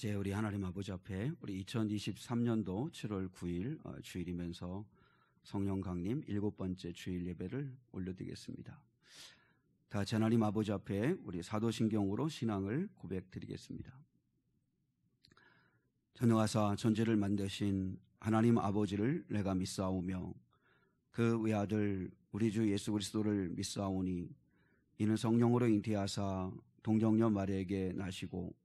이제 우리 하나님 아버지 앞에 우리 2023년도 7월 9일 주일이면서 성령 강림 7번째 주일 예배를 올려드리겠습니다. 다 같이 하나님 아버지 앞에 우리 사도신경으로 신앙을 고백드리겠습니다. 전능하사 천지를 만드신 하나님 아버지를 내가 믿사오며 그 외아들 우리 주 예수 그리스도를 믿사오니 이는 성령으로 잉태하사 동정녀 마리아에게 나시고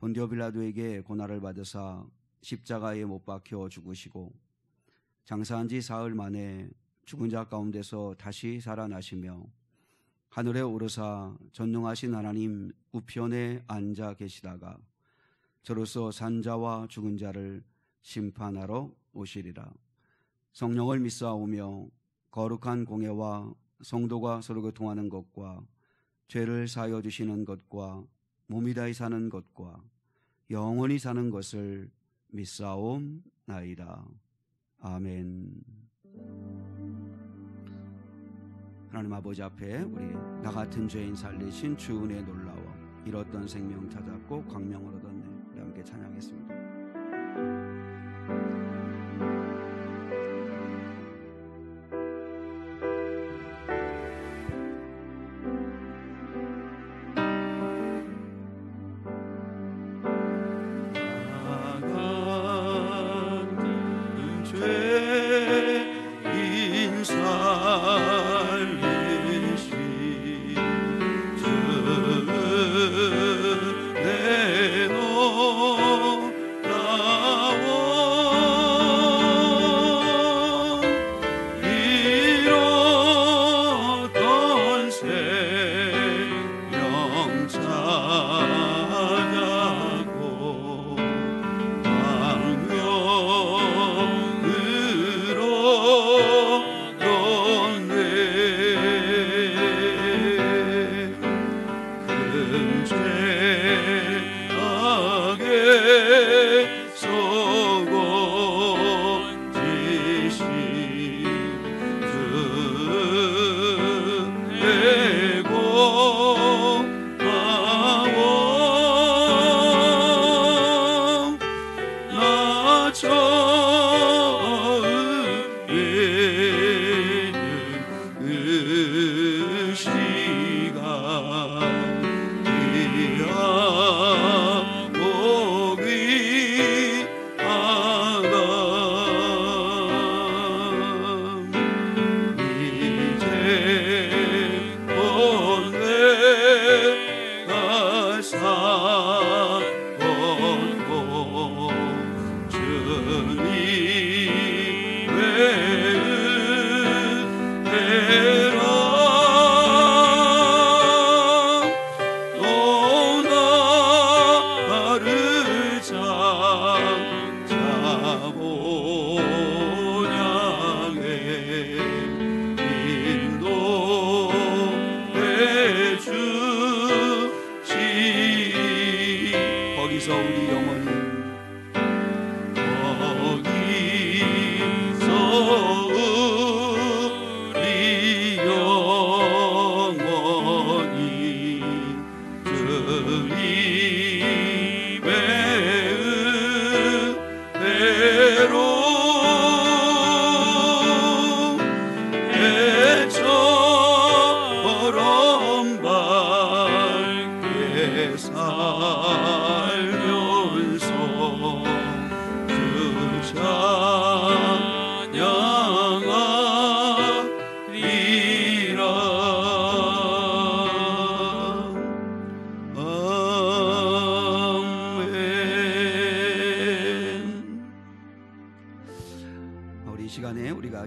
본디오 빌라도에게 고난을 받으사 십자가에 못 박혀 죽으시고 장사한 지 사흘 만에 죽은 자 가운데서 다시 살아나시며 하늘에 오르사 전능하신 하나님 우편에 앉아 계시다가 저로서 산 자와 죽은 자를 심판하러 오시리라. 성령을 믿사오며 거룩한 공예와 성도가 서로 교통하는 것과 죄를 사하여 주시는 것과 몸이 다히 사는 것과 영원히 사는 것을 믿사옵나이다. 아멘. 하나님 아버지 앞에 우리 나 같은 죄인 살리신 주 은혜 놀라워 잃었던 생명 찾았고 광명을 얻었네. 우리 함께 찬양했습니다.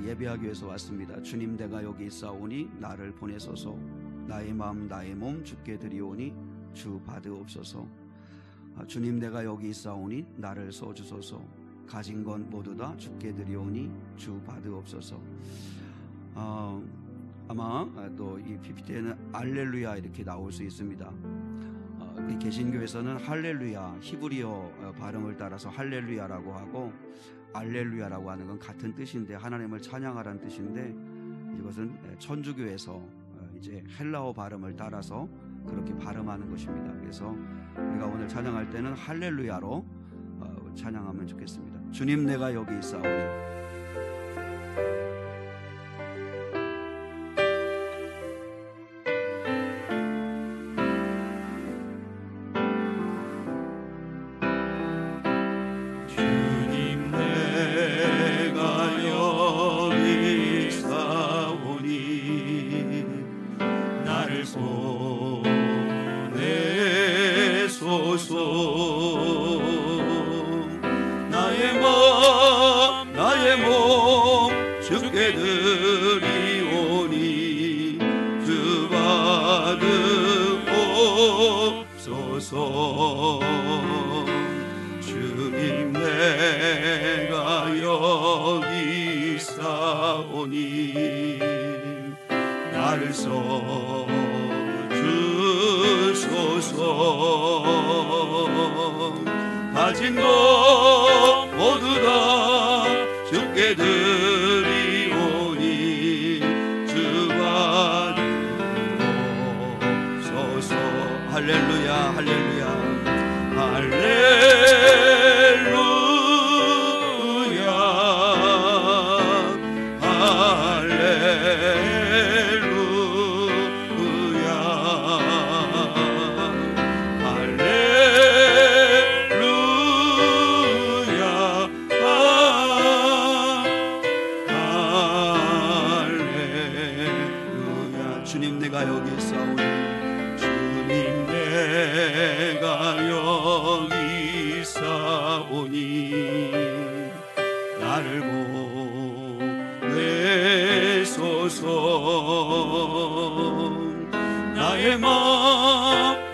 예배하기 위해서 왔습니다. 주님 내가 여기 있사오니 나를 보내소서. 나의 마음 나의 몸 주께 드리오니 주 받으옵소서. 주님 내가 여기 있사오니 나를 써주소서. 가진 건 모두 다 주께 드리오니 주 받으옵소서. 아마 또 이 PPT에는 할렐루야 이렇게 나올 수 있습니다. 우리 개신교에서는 할렐루야 히브리어 발음을 따라서 할렐루야라고 하고 알렐루야라고 하는 건 같은 뜻인데 하나님을 찬양하라는 뜻인데 이것은 천주교에서 이제 헬라어 발음을 따라서 그렇게 발음하는 것입니다. 그래서 우리가 오늘 찬양할 때는 할렐루야로 찬양하면 좋겠습니다. 주님 내가 여기 있사오니. 나의 몸 주께 드리오니 주 받으옵소서. 주님 내가 여기 있사오니 나를 써주소서. 가진 것 모두 다 주께 드리오니 주 받으옵소서. 할렐루야 할렐루야 할렐루야 할렐루야. 주님 내가 여기 있사오니 주님 내가 여기 있사오니 나를 보내소서.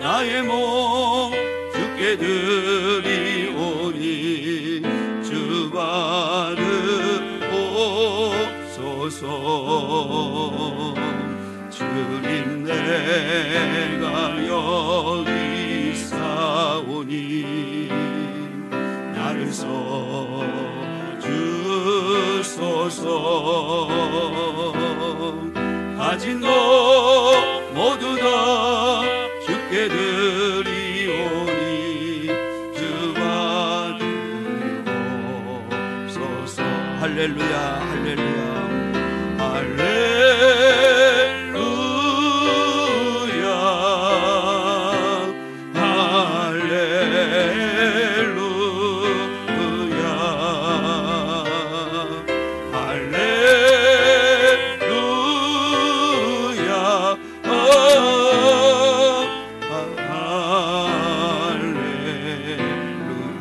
나의 몸 주께 드리오니 주 받으옵소서. 주님 내가 여기 있사오니 나를 써주소서. 가진 것 모두 다 주께 드리오니 주 받으옵소서. 할렐루야 할렐루야 할렐루야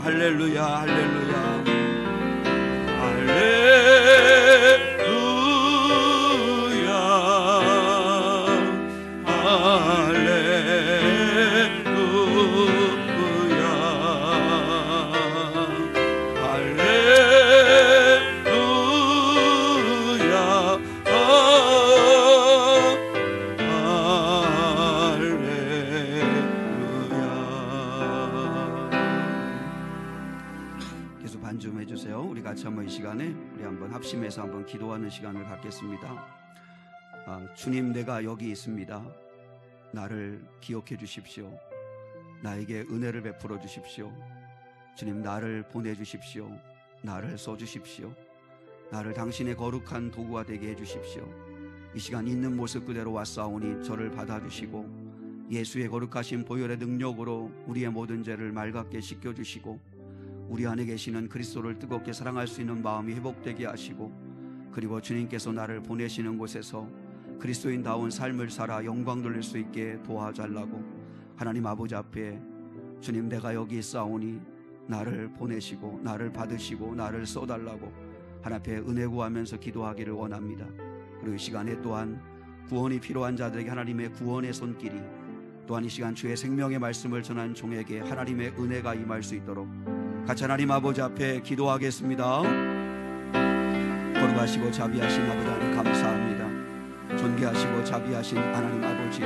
할렐루야 할렐루야 좀 해주세요. 우리 같이 한번 이 시간에 우리 한번 합심해서 한번 기도하는 시간을 갖겠습니다. 주님 내가 여기 있습니다. 나를 기억해 주십시오. 나에게 은혜를 베풀어 주십시오. 주님 나를 보내주십시오. 나를 써주십시오. 나를 당신의 거룩한 도구가 되게 해주십시오. 이 시간 있는 모습 그대로 왔사오니 저를 받아주시고 예수의 거룩하신 보혈의 능력으로 우리의 모든 죄를 맑게 씻겨주시고 우리 안에 계시는 그리스도를 뜨겁게 사랑할 수 있는 마음이 회복되게 하시고 그리고 주님께서 나를 보내시는 곳에서 그리스도인다운 삶을 살아 영광 돌릴 수 있게 도와달라고 하나님 아버지 앞에 주님 내가 여기 있사오니 나를 보내시고 나를 받으시고 나를 써달라고 하나님 앞에 은혜 구하면서 기도하기를 원합니다. 그리고 이 시간에 또한 구원이 필요한 자들에게 하나님의 구원의 손길이 또한 이 시간 주의 생명의 말씀을 전한 종에게 하나님의 은혜가 임할 수 있도록 같이 하나님 아버지 앞에 기도하겠습니다. 거룩하시고 자비하신 아버지 하나님 감사합니다. 존귀하시고 자비하신 하나님 아버지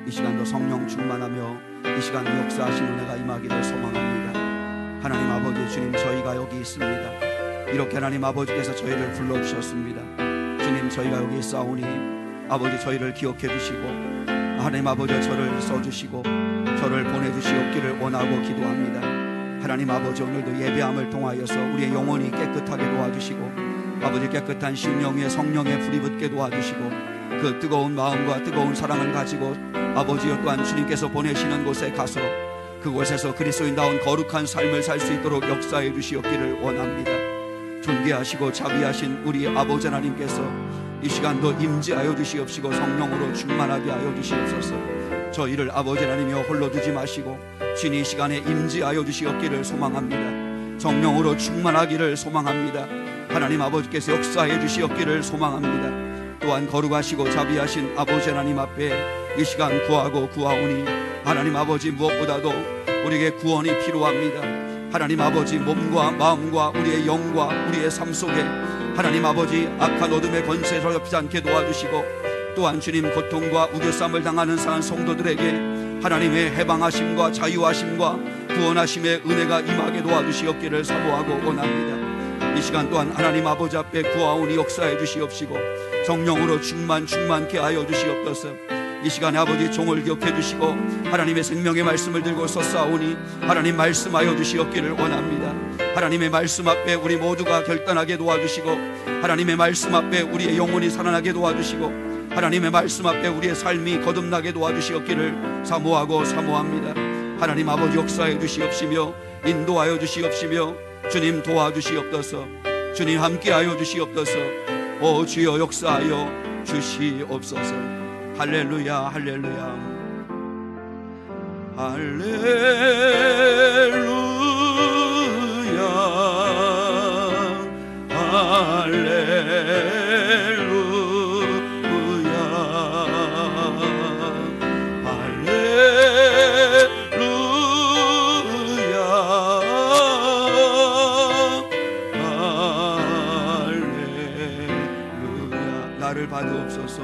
이 시간도 성령 충만하며 이 시간도 역사하신 은혜가 임하기를 소망합니다. 하나님 아버지 주님 저희가 여기 있습니다. 이렇게 하나님 아버지께서 저희를 불러주셨습니다. 주님 저희가 여기 있사오니 아버지 저희를 기억해 주시고 하나님 아버지 저를 써주시고 저를 보내주시옵기를 원하고 기도합니다. 하나님 아버지 오늘도 예배함을 통하여서 우리의 영혼이 깨끗하게 도와주시고 아버지 깨끗한 심령 위에 성령의 불이 붙게 도와주시고 그 뜨거운 마음과 뜨거운 사랑을 가지고 아버지여 또한 주님께서 보내시는 곳에 가서 그곳에서 그리스도인다운 거룩한 삶을 살 수 있도록 역사해 주시옵기를 원합니다. 존귀하시고 자비하신 우리 아버지 하나님께서 이 시간도 임재하여 주시옵시고 성령으로 충만하게 하여 주시옵소서. 저희를 아버지 하나님이여 홀로 두지 마시고 주님 이 시간에 임재하여 주시옵기를 소망합니다. 성령으로 충만하기를 소망합니다. 하나님 아버지께서 역사해 주시옵기를 소망합니다. 또한 거룩하시고 자비하신 아버지 하나님 앞에 이 시간 구하고 구하오니 하나님 아버지 무엇보다도 우리에게 구원이 필요합니다. 하나님 아버지 몸과 마음과 우리의 영과 우리의 삶 속에 하나님 아버지 악한 어둠의 권세를 덮지 않게 도와주시고 또한 주님 고통과 우겨쌈을 당하는 사는 성도들에게 하나님의 해방하심과 자유하심과 구원하심의 은혜가 임하게 도와주시옵기를 사모하고 원합니다. 이 시간 또한 하나님 아버지 앞에 구하오니 역사해 주시옵시고 성령으로 충만케 하여 주시옵소서. 이 시간에 아버지 종을 기억해 주시고 하나님의 생명의 말씀을 들고 섰사오니 하나님 말씀하여 주시옵기를 원합니다. 하나님의 말씀 앞에 우리 모두가 결단하게 도와주시고 하나님의 말씀 앞에 우리의 영혼이 살아나게 도와주시고 하나님의 말씀 앞에 우리의 삶이 거듭나게 도와주시옵기를 사모합니다. 하나님 아버지 역사해 주시옵시며 인도하여 주시옵시며 주님 도와주시옵소서. 주님 함께하여 주시옵소서. 오 주여 역사하여 주시옵소서. 할렐루야 할렐루야 할렐루야 할렐루야 나를 받으옵소서.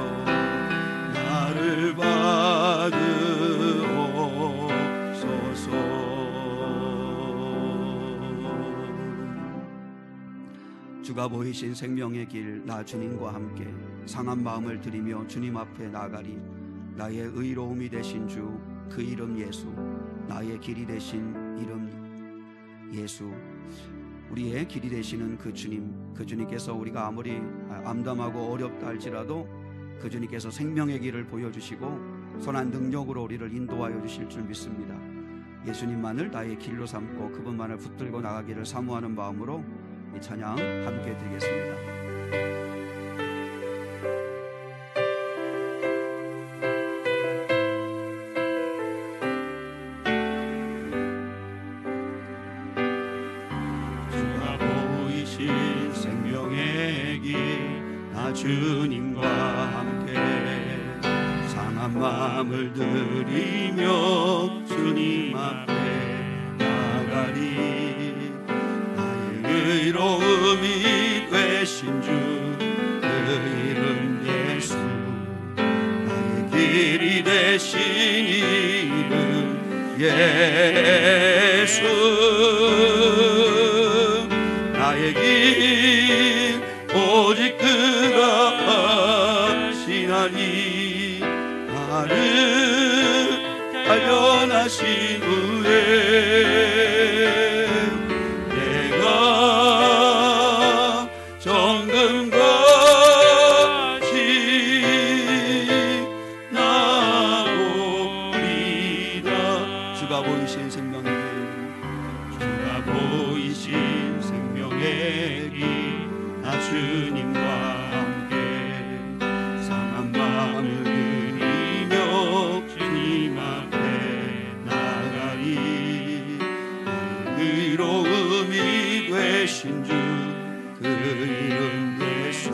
나를 받으옵소서. 주가 보이신 생명의 길 나 주님과 함께 상한 마음을 드리며 주님 앞에 나아가리. 나의 의로움이 되신 주 그 이름 예수, 나의 길이 되신 이름 예수, 우리의 길이 되시는 그 주님, 그 주님께서 우리가 아무리 암담하고 어렵다 할지라도 그 주님께서 생명의 길을 보여주시고 선한 능력으로 우리를 인도하여 주실 줄 믿습니다. 예수님만을 나의 길로 삼고 그분만을 붙들고 나가기를 사모하는 마음으로 이 찬양 함께 드리겠습니다. 주가 보이신 생명의 길 나 주님과 함께 상한 마음을 들이며 주님 앞에 나가리. 나의 의로움이 되신 주 그 이름 예수, 나의 길이 되신 이름 예수, 나의 길 오직 그가 하시나니. 나를 단련하신 후에 내가 정금같이 나오리라. 주가 보이신 생명의 길, 주가 보이신 생명의 길 나 주님과 함께 상한 마음을 들이며 주님 앞에 나가리. 의로움이 되신 주 그 이름 예수,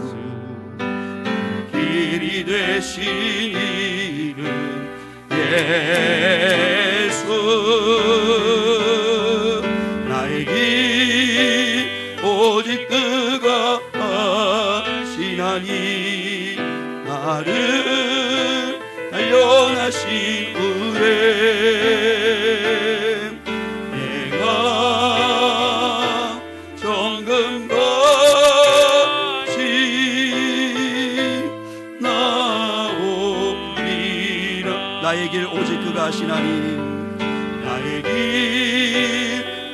길이 되신 이름 예수, 나의 길 오직 그가 하시나니. 나를 단련하신 후에 내가 정금같이 나오리라. 길 오직 그가 하시나니 나의 길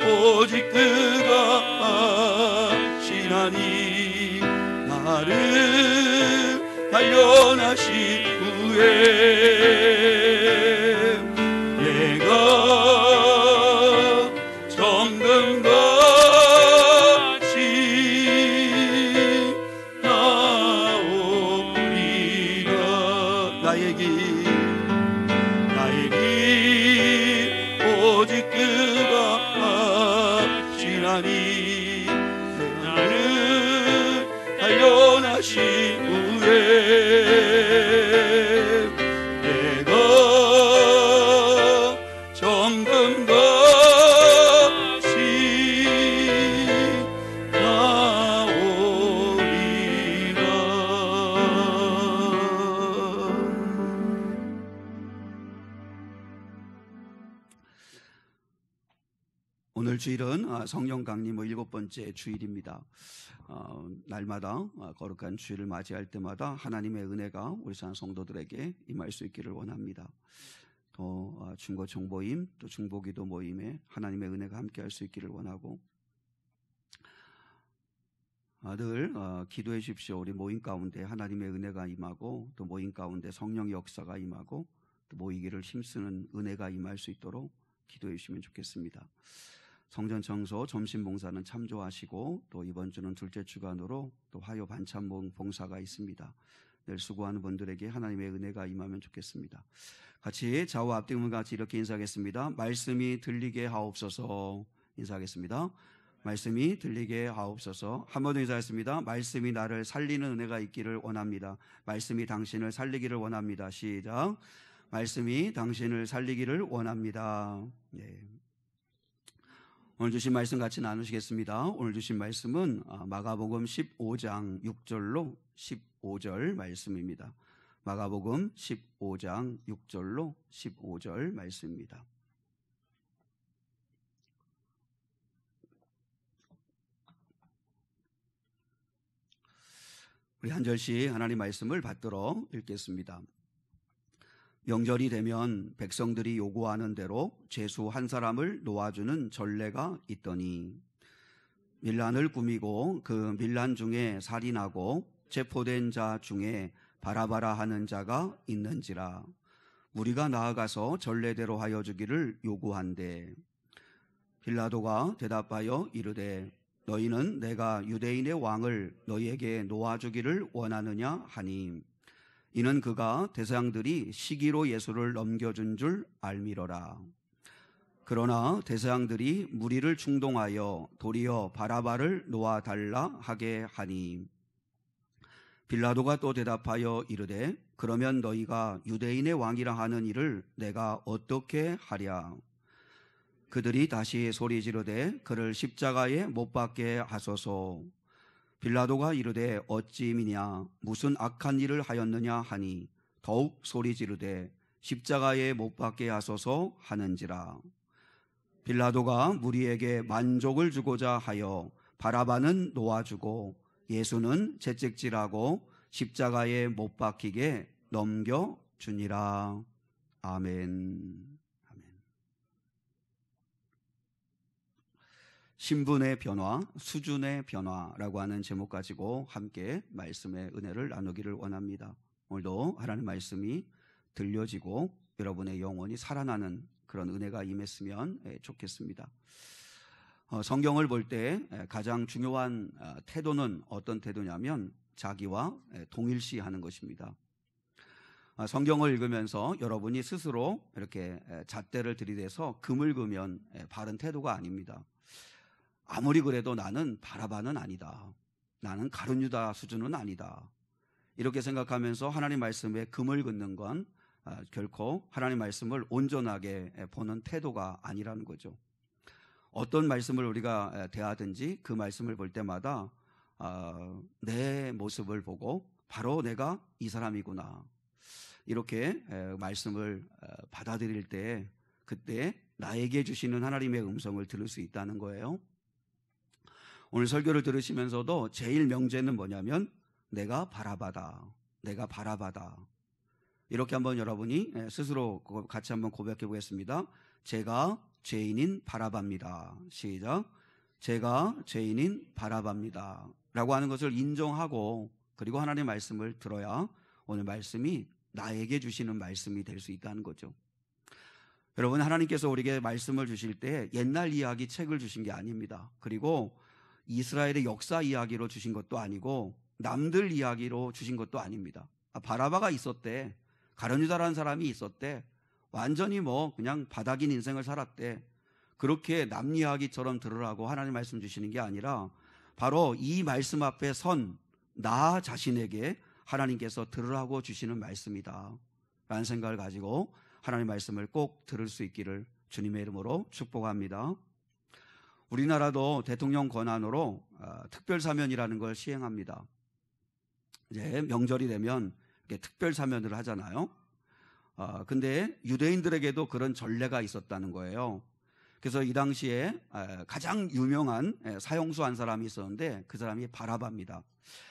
오직 그가 하시나니 나를 단련하신 후에 내가 정금같이 나오리라. 나의 길 오직 그가 하시나니 나를 단련하신 후에 내가 정금같이 나오리라. 오늘 주일은 성령 강림의 7번째 주일입니다. 날마다 거룩한 주일을 맞이할 때마다 하나님의 은혜가 우리 산 성도들에게 임할 수 있기를 원합니다. 또 중고 정보임 또 중보기도 모임에 하나님의 은혜가 함께할 수 있기를 원하고 늘 기도해 주십시오. 우리 모임 가운데 하나님의 은혜가 임하고 또 모임 가운데 성령의 역사가 임하고 또 모이기를 힘쓰는 은혜가 임할 수 있도록 기도해 주시면 좋겠습니다. 성전 청소, 점심 봉사는 참조하시고 또 이번 주는 둘째 주간으로 또 화요 반찬 봉사가 있습니다. 늘 수고하는 분들에게 하나님의 은혜가 임하면 좋겠습니다. 같이 좌우 앞뒤문 같이 이렇게 인사하겠습니다. 말씀이 들리게 하옵소서. 인사하겠습니다. 말씀이 들리게 하옵소서. 한 번 더 인사하겠습니다. 말씀이 나를 살리는 은혜가 있기를 원합니다. 말씀이 당신을 살리기를 원합니다. 시작. 말씀이 당신을 살리기를 원합니다. 네. 오늘 주신 말씀 같이 나누시겠습니다. 오늘 주신 말씀은 마가복음 15장 6절로 15절 말씀입니다. 마가복음 15장 6절로 15절 말씀입니다. 우리 한 절씩 하나님 말씀을 받들어 읽겠습니다. 명절이 되면 백성들이 요구하는 대로 죄수 한 사람을 놓아주는 전례가 있더니 밀란을 꾸미고 그 밀란 중에 살인하고 체포된 자 중에 바라바라 하는 자가 있는지라 무리가 나아가서 전례대로 하여 주기를 요구한대 빌라도가 대답하여 이르되 너희는 내가 유대인의 왕을 너희에게 놓아주기를 원하느냐 하니 이는 그가 대서양들이 시기로 예수를 넘겨준 줄 알미러라. 그러나 대서양들이 무리를 충동하여 도리어 바라바를 놓아달라 하게 하니 빌라도가 또 대답하여 이르되 그러면 너희가 유대인의 왕이라 하는 이를 내가 어떻게 하랴. 그들이 다시 소리 지르되 그를 십자가에 못 박게 하소서. 빌라도가 이르되 어찌미냐 무슨 악한 일을 하였느냐 하니 더욱 소리 지르되 십자가에 못 박게 하소서 하는지라. 빌라도가 무리에게 만족을 주고자 하여 바라바는 놓아주고 예수는 채찍질하고 십자가에 못 박히게 넘겨주니라. 아멘. 신분의 변화, 수준의 변화라고 하는 제목 가지고 함께 말씀의 은혜를 나누기를 원합니다. 오늘도 하나님 말씀이 들려지고 여러분의 영혼이 살아나는 그런 은혜가 임했으면 좋겠습니다. 성경을 볼 때 가장 중요한 태도는 어떤 태도냐면 자기와 동일시하는 것입니다. 성경을 읽으면서 여러분이 스스로 이렇게 잣대를 들이대서 금을 그면 바른 태도가 아닙니다. 아무리 그래도 나는 바라바는 아니다. 나는 가룟유다 수준은 아니다. 이렇게 생각하면서 하나님 말씀에 금을 긋는 건 결코 하나님 말씀을 온전하게 보는 태도가 아니라는 거죠. 어떤 말씀을 우리가 대하든지 그 말씀을 볼 때마다 내 모습을 보고 바로 내가 이 사람이구나. 이렇게 말씀을 받아들일 때 그때 나에게 주시는 하나님의 음성을 들을 수 있다는 거예요. 오늘 설교를 들으시면서도 제일 명제는 뭐냐면 내가 바라바다. 내가 바라바다. 이렇게 한번 여러분이 스스로 같이 한번 고백해 보겠습니다. 제가 죄인인 바라바입니다. 시작. 제가 죄인인 바라바입니다. 라고 하는 것을 인정하고 그리고 하나님의 말씀을 들어야 오늘 말씀이 나에게 주시는 말씀이 될 수 있다는 거죠. 여러분, 하나님께서 우리에게 말씀을 주실 때 옛날 이야기 책을 주신 게 아닙니다. 그리고 이스라엘의 역사 이야기로 주신 것도 아니고 남들 이야기로 주신 것도 아닙니다. 바라바가 있었대. 가룟유다라는 사람이 있었대. 완전히 그냥 바닥인 인생을 살았대. 그렇게 남 이야기처럼 들으라고 하나님 말씀 주시는 게 아니라 바로 이 말씀 앞에 선 나 자신에게 하나님께서 들으라고 주시는 말씀이다 라는 생각을 가지고 하나님 말씀을 꼭 들을 수 있기를 주님의 이름으로 축복합니다. 우리나라도 대통령 권한으로 특별사면이라는 걸 시행합니다. 이제 명절이 되면 특별사면을 하잖아요. 근데 유대인들에게도 그런 전례가 있었다는 거예요. 그래서 이 당시에 가장 유명한 사형수 한 사람이 있었는데 그 사람이 바라바입니다.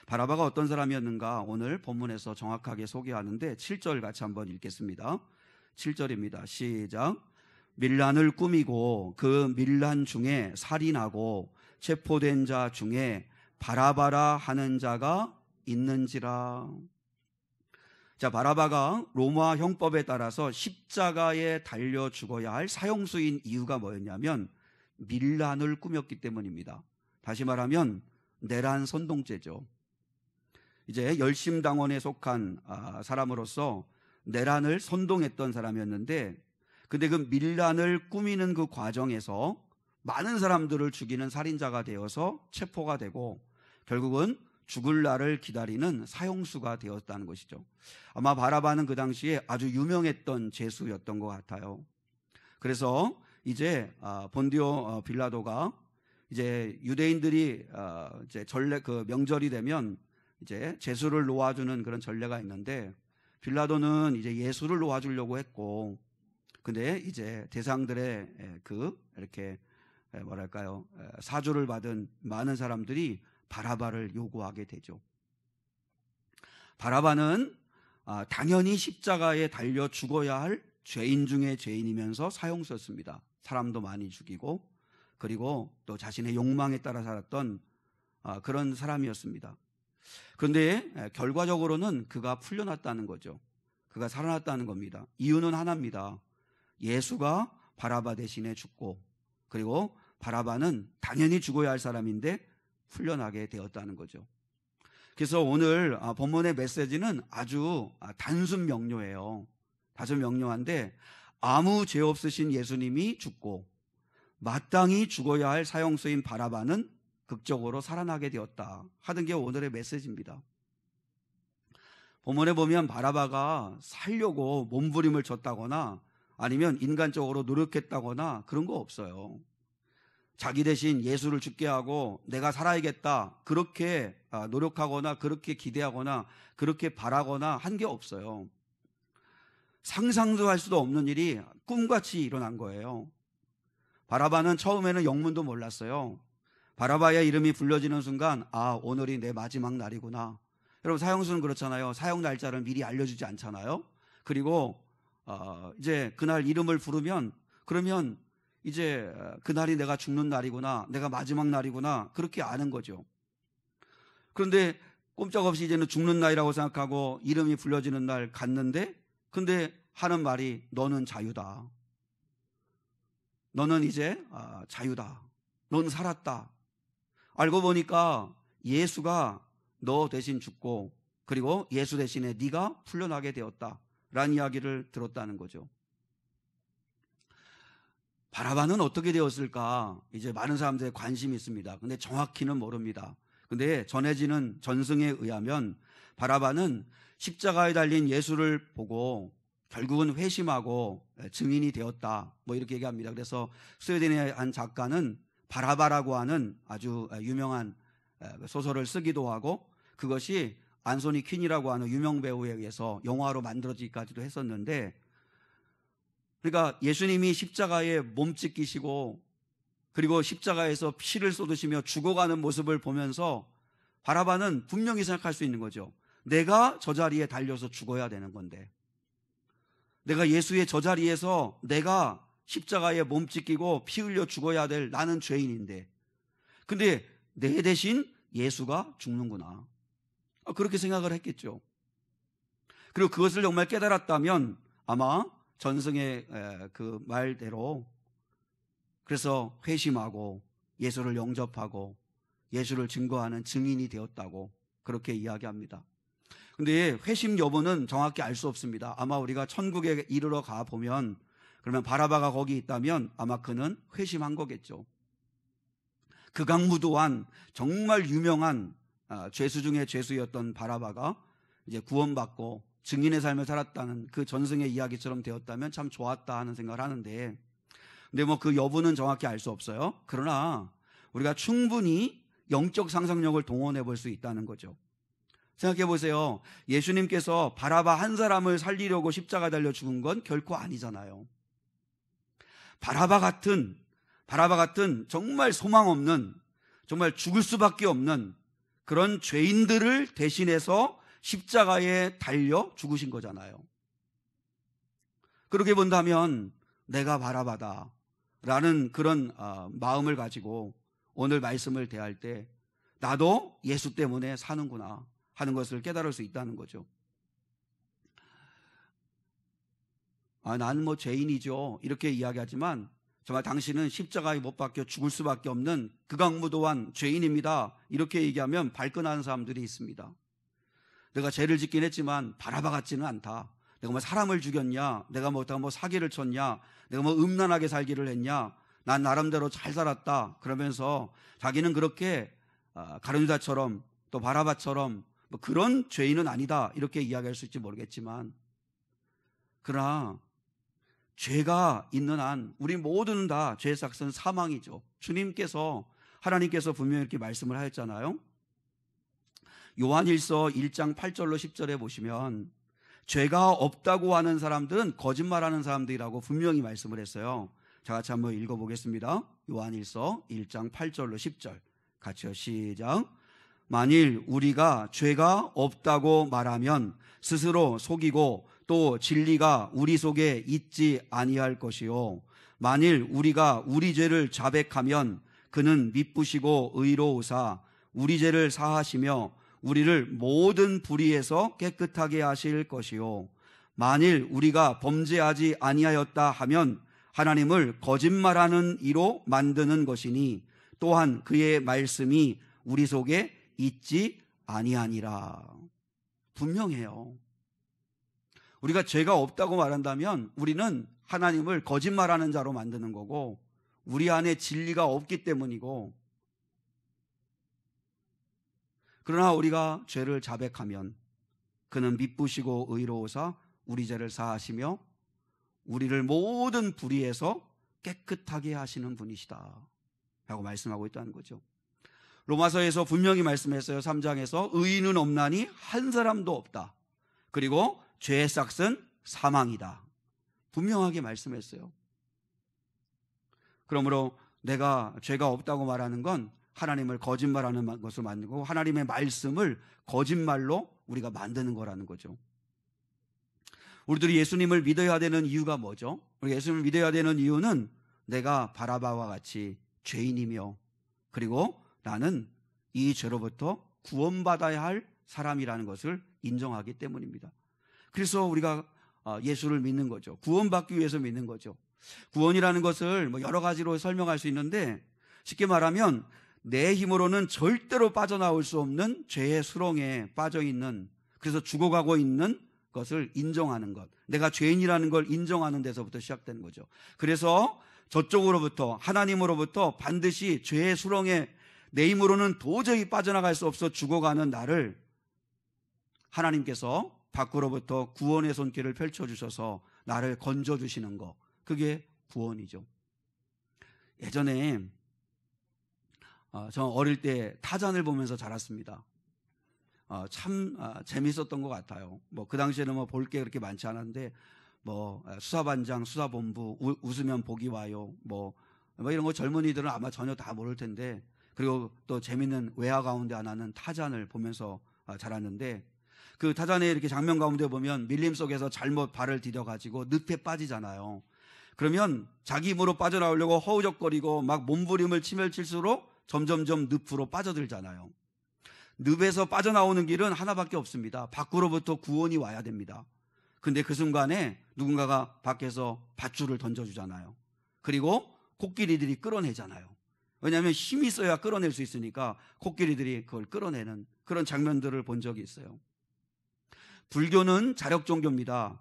바라바가 어떤 사람이었는가 오늘 본문에서 정확하게 소개하는데 7절 같이 한번 읽겠습니다. 7절입니다. 시작. 밀란을 꾸미고 그 밀란 중에 살인하고 체포된 자 중에 바라바라 하는 자가 있는지라. 자, 바라바가 로마 형법에 따라서 십자가에 달려 죽어야 할 사형수인 이유가 뭐였냐면 밀란을 꾸몄기 때문입니다. 다시 말하면 내란 선동죄죠. 이제 열심당원에 속한 사람으로서 내란을 선동했던 사람이었는데 근데 그 밀란을 꾸미는 그 과정에서 많은 사람들을 죽이는 살인자가 되어서 체포가 되고 결국은 죽을 날을 기다리는 사형수가 되었다는 것이죠. 아마 바라바는 그 당시에 아주 유명했던 죄수였던 것 같아요. 그래서 이제 본디오 빌라도가 이제 유대인들이 이제 그 명절이 되면 이제 제수를 놓아주는 그런 전례가 있는데 빌라도는 이제 예수를 놓아주려고 했고 근데 이제 대상들의 이렇게 뭐랄까요 사주를 받은 많은 사람들이 바라바를 요구하게 되죠. 바라바는 당연히 십자가에 달려 죽어야 할 죄인 중에 죄인이면서 사형수였습니다. 사람도 많이 죽이고 그리고 또 자신의 욕망에 따라 살았던 그런 사람이었습니다. 그런데 결과적으로는 그가 풀려났다는 거죠. 그가 살아났다는 겁니다. 이유는 하나입니다. 예수가 바라바 대신에 죽고 그리고 바라바는 당연히 죽어야 할 사람인데 풀려나게 되었다는 거죠. 그래서 오늘 본문의 메시지는 아주 단순 명료해요. 단순 명료한데 아무 죄 없으신 예수님이 죽고 마땅히 죽어야 할 사형수인 바라바는 극적으로 살아나게 되었다 하는 게 오늘의 메시지입니다. 본문에 보면 바라바가 살려고 몸부림을 쳤다거나 아니면 인간적으로 노력했다거나 그런 거 없어요. 자기 대신 예수를 죽게 하고 내가 살아야겠다 그렇게 노력하거나 그렇게 기대하거나 그렇게 바라거나 한 게 없어요. 상상도 할 수도 없는 일이 꿈같이 일어난 거예요. 바라바는 처음에는 영문도 몰랐어요. 바라바의 이름이 불려지는 순간 오늘이 내 마지막 날이구나. 여러분 사형수는 그렇잖아요. 사형 날짜를 미리 알려주지 않잖아요. 그리고 이제 그날 이름을 부르면 그러면 이제 그날이 내가 죽는 날이구나, 내가 마지막 날이구나 그렇게 아는 거죠. 그런데 꼼짝없이 이제는 죽는 날이라고 생각하고 이름이 불려지는 날 갔는데 근데 하는 말이 너는 자유다. 너는 이제 자유다. 넌 살았다. 알고 보니까 예수가 너 대신 죽고 그리고 예수 대신에 네가 풀려나게 되었다라는 이야기를 들었다는 거죠. 바라바는 어떻게 되었을까? 이제 많은 사람들의 관심이 있습니다. 근데 정확히는 모릅니다. 근데 전해지는 전승에 의하면 바라바는 십자가에 달린 예수를 보고 결국은 회심하고 증인이 되었다. 뭐 이렇게 얘기합니다. 그래서 스웨덴의 한 작가는 바라바라고 하는 아주 유명한 소설을 쓰기도 하고 그것이 안소니 퀸이라고 하는 유명 배우에 의해서 영화로 만들어지기까지도 했었는데 그러니까 예수님이 십자가에 몸짓기시고 그리고 십자가에서 피를 쏟으시며 죽어가는 모습을 보면서 바라바는 분명히 생각할 수 있는 거죠. 내가 저 자리에 달려서 죽어야 되는 건데 내가 예수의 저 자리에서 내가 십자가에 몸 찢기고 피 흘려 죽어야 될 나는 죄인인데, 근데 내 대신 예수가 죽는구나. 그렇게 생각을 했겠죠. 그리고 그것을 정말 깨달았다면 아마 전승의 그 말대로 그래서 회심하고 예수를 영접하고 예수를 증거하는 증인이 되었다고 그렇게 이야기합니다. 근데 회심 여부는 정확히 알 수 없습니다. 아마 우리가 천국에 이르러 가 보면, 그러면 바라바가 거기 있다면 아마 그는 회심한 거겠죠. 극악무도한 정말 유명한 죄수 중에 죄수였던 바라바가 이제 구원받고 증인의 삶을 살았다는 그 전승의 이야기처럼 되었다면 참 좋았다 하는 생각을 하는데, 근데 뭐 그 여부는 정확히 알 수 없어요. 그러나 우리가 충분히 영적 상상력을 동원해 볼 수 있다는 거죠. 생각해 보세요. 예수님께서 바라바 한 사람을 살리려고 십자가 달려 죽은 건 결코 아니잖아요. 바라바 같은 정말 소망 없는, 정말 죽을 수밖에 없는 그런 죄인들을 대신해서 십자가에 달려 죽으신 거잖아요. 그렇게 본다면 내가 바라바다 라는 그런 마음을 가지고 오늘 말씀을 대할 때 나도 예수 때문에 사는구나 하는 것을 깨달을 수 있다는 거죠. 나는 뭐 죄인이죠 이렇게 이야기하지만 정말 당신은 십자가에 못 박혀 죽을 수밖에 없는 극악무도한 죄인입니다 이렇게 얘기하면 발끈하는 사람들이 있습니다. 내가 죄를 짓긴 했지만 바라바 같지는 않다. 내가 뭐 사람을 죽였냐, 내가 뭐 사기를 쳤냐, 내가 뭐 음란하게 살기를 했냐, 난 나름대로 잘 살았다 그러면서 자기는 그렇게 가룟유다처럼 또 바라바처럼 뭐 그런 죄인은 아니다 이렇게 이야기할 수 있을지 모르겠지만, 그러나 죄가 있는 한 우리 모두는 다 죄의 삭은 사망이죠. 하나님께서 분명히 이렇게 말씀을 하였잖아요. 요한일서 1장 8절로 10절에 보시면 죄가 없다고 하는 사람들은 거짓말하는 사람들이라고 분명히 말씀을 했어요. 자, 같이 한번 읽어보겠습니다. 요한일서 1장 8절로 10절 같이요. 시작. 만일 우리가 죄가 없다고 말하면 스스로 속이고 또 진리가 우리 속에 있지 아니할 것이요, 만일 우리가 우리 죄를 자백하면 그는 미쁘시고 의로우사 우리 죄를 사하시며 우리를 모든 불의에서 깨끗하게 하실 것이요, 만일 우리가 범죄하지 아니하였다 하면 하나님을 거짓말하는 이로 만드는 것이니 또한 그의 말씀이 우리 속에 있지 아니하니라. 분명해요. 우리가 죄가 없다고 말한다면 우리는 하나님을 거짓말하는 자로 만드는 거고 우리 안에 진리가 없기 때문이고, 그러나 우리가 죄를 자백하면 그는 미쁘시고 의로우사 우리 죄를 사하시며 우리를 모든 불의에서 깨끗하게 하시는 분이시다 라고 말씀하고 있다는 거죠. 로마서에서 분명히 말씀했어요. 3장에서 의인은 없나니 한 사람도 없다. 그리고 죄의 삭은 사망이다. 분명하게 말씀했어요. 그러므로 내가 죄가 없다고 말하는 건 하나님을 거짓말하는 것을 만들고 하나님의 말씀을 거짓말로 우리가 만드는 거라는 거죠. 우리들이 예수님을 믿어야 되는 이유가 뭐죠? 우리 예수님을 믿어야 되는 이유는 내가 바라바와 같이 죄인이며 그리고 나는 이 죄로부터 구원받아야 할 사람이라는 것을 인정하기 때문입니다. 그래서 우리가 예수를 믿는 거죠. 구원받기 위해서 믿는 거죠. 구원이라는 것을 뭐 여러 가지로 설명할 수 있는데, 쉽게 말하면 내 힘으로는 절대로 빠져나올 수 없는 죄의 수렁에 빠져있는, 그래서 죽어가고 있는 것을 인정하는 것, 내가 죄인이라는 걸 인정하는 데서부터 시작되는 거죠. 그래서 저쪽으로부터, 하나님으로부터 반드시 죄의 수렁에 내 힘으로는 도저히 빠져나갈 수 없어 죽어가는 나를 하나님께서 밖으로부터 구원의 손길을 펼쳐주셔서 나를 건져주시는 것, 그게 구원이죠. 예전에 저 어릴 때 타잔을 보면서 자랐습니다. 참 재밌었던 것 같아요. 뭐 그 당시에는 뭐 볼 게 그렇게 많지 않았는데 뭐 수사반장, 수사본부, 웃으면 복이 와요. 뭐 이런 거 젊은이들은 아마 전혀 다 모를 텐데, 그리고 또 재밌는 외화 가운데 하나는 타잔을 보면서 자랐는데, 그 타잔의 이렇게 장면 가운데 보면 밀림 속에서 잘못 발을 디뎌가지고 늪에 빠지잖아요. 그러면 자기 힘으로 빠져나오려고 허우적거리고 막 몸부림을 치면 칠수록 점점점 늪으로 빠져들잖아요. 늪에서 빠져나오는 길은 하나밖에 없습니다. 밖으로부터 구원이 와야 됩니다. 근데 그 순간에 누군가가 밖에서 밧줄을 던져주잖아요. 그리고 코끼리들이 끌어내잖아요. 왜냐하면 힘이 있어야 끌어낼 수 있으니까 코끼리들이 그걸 끌어내는 그런 장면들을 본 적이 있어요. 불교는 자력 종교입니다.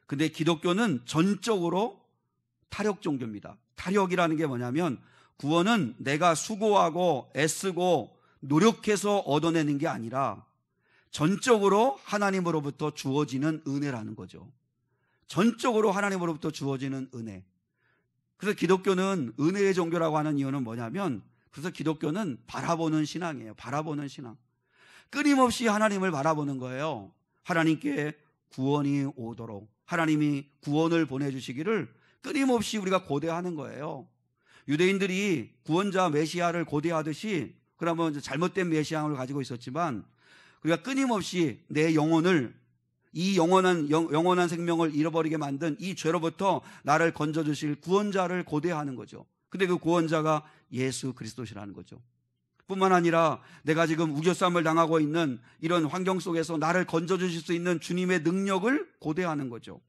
근데 기독교는 전적으로 타력 종교입니다. 타력이라는 게 뭐냐면 구원은 내가 수고하고 애쓰고 노력해서 얻어내는 게 아니라 전적으로 하나님으로부터 주어지는 은혜라는 거죠. 전적으로 하나님으로부터 주어지는 은혜. 그래서 기독교는 은혜의 종교라고 하는 이유는 뭐냐면, 그래서 기독교는 바라보는 신앙이에요. 바라보는 신앙. 끊임없이 하나님을 바라보는 거예요. 하나님께 구원이 오도록 하나님이 구원을 보내주시기를 끊임없이 우리가 고대하는 거예요. 유대인들이 구원자 메시아를 고대하듯이, 그러면 잘못된 메시아를 가지고 있었지만 우리가 끊임없이 내 영혼을, 이 영원한 생명을 잃어버리게 만든 이 죄로부터 나를 건져주실 구원자를 고대하는 거죠. 근데 그 구원자가 예수 그리스도시라는 거죠. 뿐만 아니라 내가 지금 우겨쌈을 당하고 있는 이런 환경 속에서 나를 건져주실 수 있는 주님의 능력을 고대하는 거죠.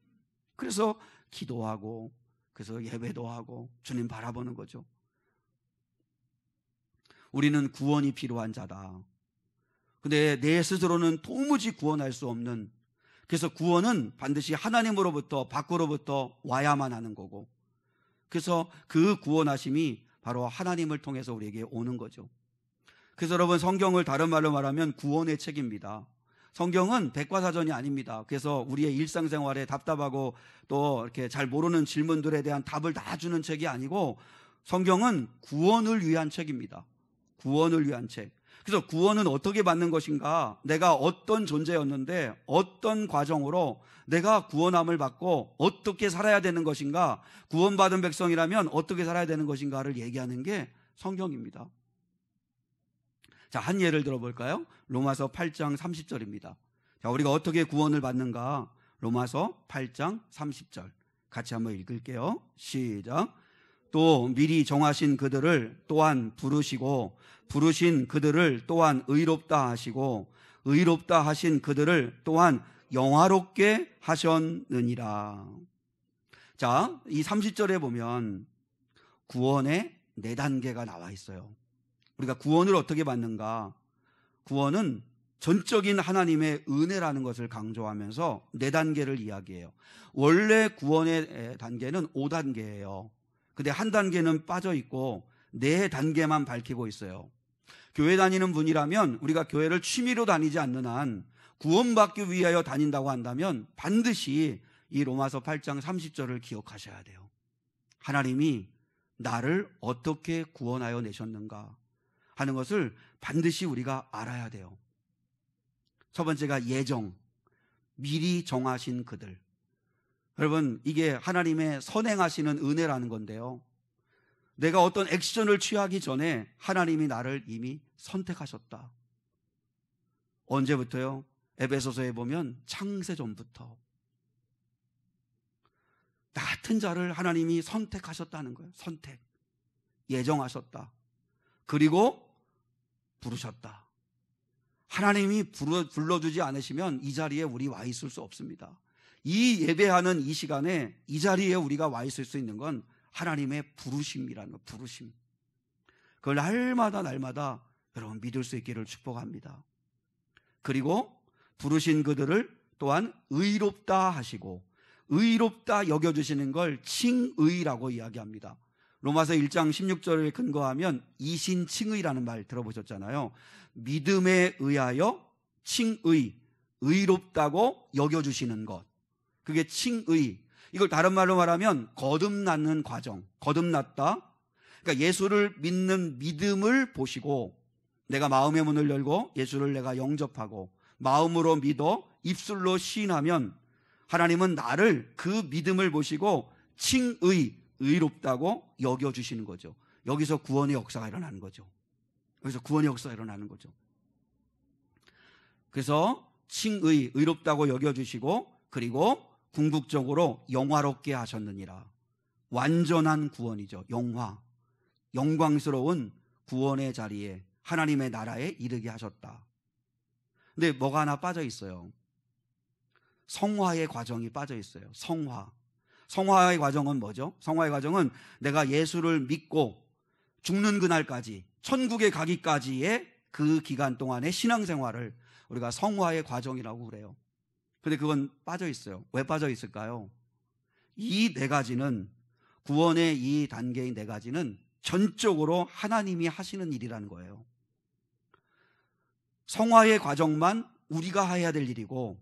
그래서 기도하고, 그래서 예배도 하고 주님 바라보는 거죠. 우리는 구원이 필요한 자다. 근데 내 스스로는 도무지 구원할 수 없는, 그래서 구원은 반드시 하나님으로부터, 밖으로부터 와야만 하는 거고, 그래서 그 구원하심이 바로 하나님을 통해서 우리에게 오는 거죠. 그래서 여러분, 성경을 다른 말로 말하면 구원의 책입니다. 성경은 백과사전이 아닙니다. 그래서 우리의 일상생활에 답답하고 또 이렇게 잘 모르는 질문들에 대한 답을 다 주는 책이 아니고, 성경은 구원을 위한 책입니다. 구원을 위한 책. 그래서 구원은 어떻게 받는 것인가? 내가 어떤 존재였는데 어떤 과정으로 내가 구원함을 받고 어떻게 살아야 되는 것인가? 구원받은 백성이라면 어떻게 살아야 되는 것인가를 얘기하는 게 성경입니다. 자, 한 예를 들어볼까요? 로마서 8장 30절입니다. 자, 우리가 어떻게 구원을 받는가? 로마서 8장 30절 같이 한번 읽을게요. 시작. 또 미리 정하신 그들을 또한 부르시고, 부르신 그들을 또한 의롭다 하시고, 의롭다 하신 그들을 또한 영화롭게 하셨느니라. 자, 이 30절에 보면 구원의 4단계가 나와 있어요. 우리가 구원을 어떻게 받는가? 구원은 전적인 하나님의 은혜라는 것을 강조하면서 4단계를 이야기해요. 원래 구원의 단계는 5단계예요. 근데 한 단계는 빠져 있고 4단계만 밝히고 있어요. 교회 다니는 분이라면, 우리가 교회를 취미로 다니지 않는 한 구원받기 위하여 다닌다고 한다면 반드시 이 로마서 8장 30절을 기억하셔야 돼요. 하나님이 나를 어떻게 구원하여 내셨는가 하는 것을 반드시 우리가 알아야 돼요. 첫 번째가 예정, 미리 정하신 그들. 여러분, 이게 하나님의 선행하시는 은혜라는 건데요, 내가 어떤 액션을 취하기 전에 하나님이 나를 이미 선택하셨다. 언제부터요? 에베소서에 보면 창세전부터 나 같은 자를 하나님이 선택하셨다는 거예요. 선택, 예정하셨다. 그리고 부르셨다. 하나님이 불러주지 않으시면 이 자리에 우리 와 있을 수 없습니다. 이 예배하는 이 시간에 이 자리에 우리가 와 있을 수 있는 건 하나님의 부르심이라는 거, 부르심. 그걸 날마다 여러분 믿을 수 있기를 축복합니다. 그리고 부르신 그들을 또한 의롭다 하시고, 의롭다 여겨주시는 걸 칭의라고 이야기합니다. 로마서 1장 16절을 근거하면 이신칭의라는 말 들어보셨잖아요. 믿음에 의하여 칭의, 의롭다고 여겨주시는 것, 그게 칭의. 이걸 다른 말로 말하면 거듭나는 과정, 거듭났다. 그러니까 예수를 믿는 믿음을 보시고, 내가 마음의 문을 열고 예수를 내가 영접하고 마음으로 믿어 입술로 시인하면 하나님은 나를, 그 믿음을 보시고 칭의, 의롭다고 여겨주시는 거죠. 여기서 구원의 역사가 일어나는 거죠. 여기서 구원의 역사가 일어나는 거죠. 그래서 칭의, 의롭다고 여겨주시고 그리고 궁극적으로 영화롭게 하셨느니라. 완전한 구원이죠. 영광스러운 구원의 자리에 하나님의 나라에 이르게 하셨다. 근데 뭐가 하나 빠져 있어요. 성화의 과정이 빠져 있어요. 성화의 과정은 뭐죠? 성화의 과정은 내가 예수를 믿고 죽는 그날까지, 천국에 가기까지의 그 기간 동안의 신앙생활을 우리가 성화의 과정이라고 그래요. 근데 그건 빠져 있어요. 왜 빠져 있을까요? 이 네 가지는, 구원의 이 단계의 네 가지는 전적으로 하나님이 하시는 일이라는 거예요. 성화의 과정만 우리가 해야 될 일이고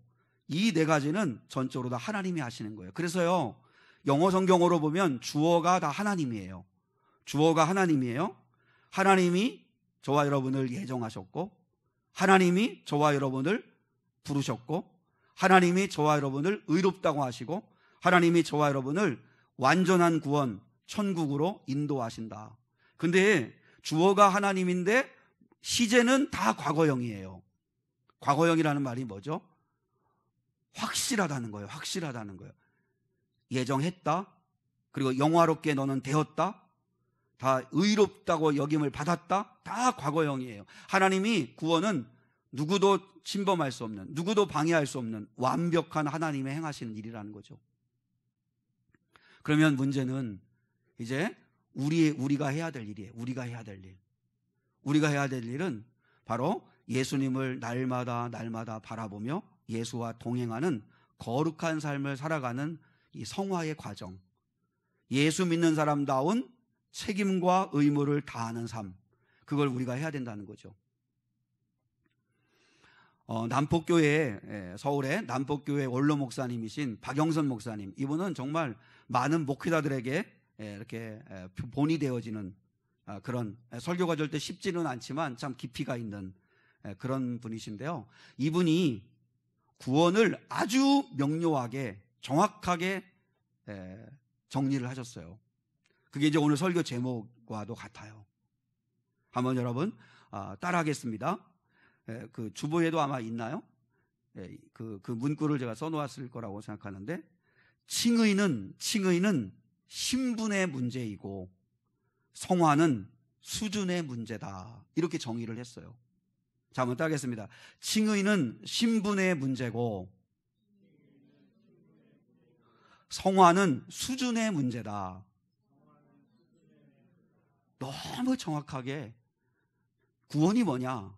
이 네 가지는 전적으로 다 하나님이 하시는 거예요. 그래서요, 영어 성경으로 보면 주어가 다 하나님이에요. 주어가 하나님이에요. 하나님이 저와 여러분을 예정하셨고, 하나님이 저와 여러분을 부르셨고, 하나님이 저와 여러분을 의롭다고 하시고, 하나님이 저와 여러분을 완전한 구원, 천국으로 인도하신다. 근데 주어가 하나님인데 시제는 다 과거형이에요. 과거형이라는 말이 뭐죠? 확실하다는 거예요. 확실하다는 거예요. 예정했다. 그리고 영화롭게 너는 되었다. 다 의롭다고 여김을 받았다. 다 과거형이에요. 하나님이 구원은 누구도 침범할 수 없는, 누구도 방해할 수 없는 완벽한 하나님의 행하시는 일이라는 거죠. 그러면 문제는 이제 우리가 해야 될 일이에요. 우리가 해야 될 일. 우리가 해야 될 일은 바로 예수님을 날마다 바라보며 예수와 동행하는 거룩한 삶을 살아가는 이 성화의 과정, 예수 믿는 사람다운 책임과 의무를 다하는 삶, 그걸 우리가 해야 된다는 거죠. 남폭교회, 서울의 남폭교회 원로 목사님이신 박영선 목사님, 이분은 정말 많은 목회자들에게 이렇게 본이 되어지는 그런, 설교가 절대 쉽지는 않지만 참 깊이가 있는 그런 분이신데요. 이분이 구원을 아주 명료하게 정확하게 정리를 하셨어요. 그게 이제 오늘 설교 제목과도 같아요. 한번 여러분 따라하겠습니다. 그 주보에도 아마 있나요? 그 문구를 제가 써놓았을 거라고 생각하는데, 칭의는 신분의 문제이고 성화는 수준의 문제다, 이렇게 정의를 했어요. 자, 한번 따라하겠습니다. 칭의는 신분의 문제고 성화는 수준의 문제다. 너무 정확하게 구원이 뭐냐,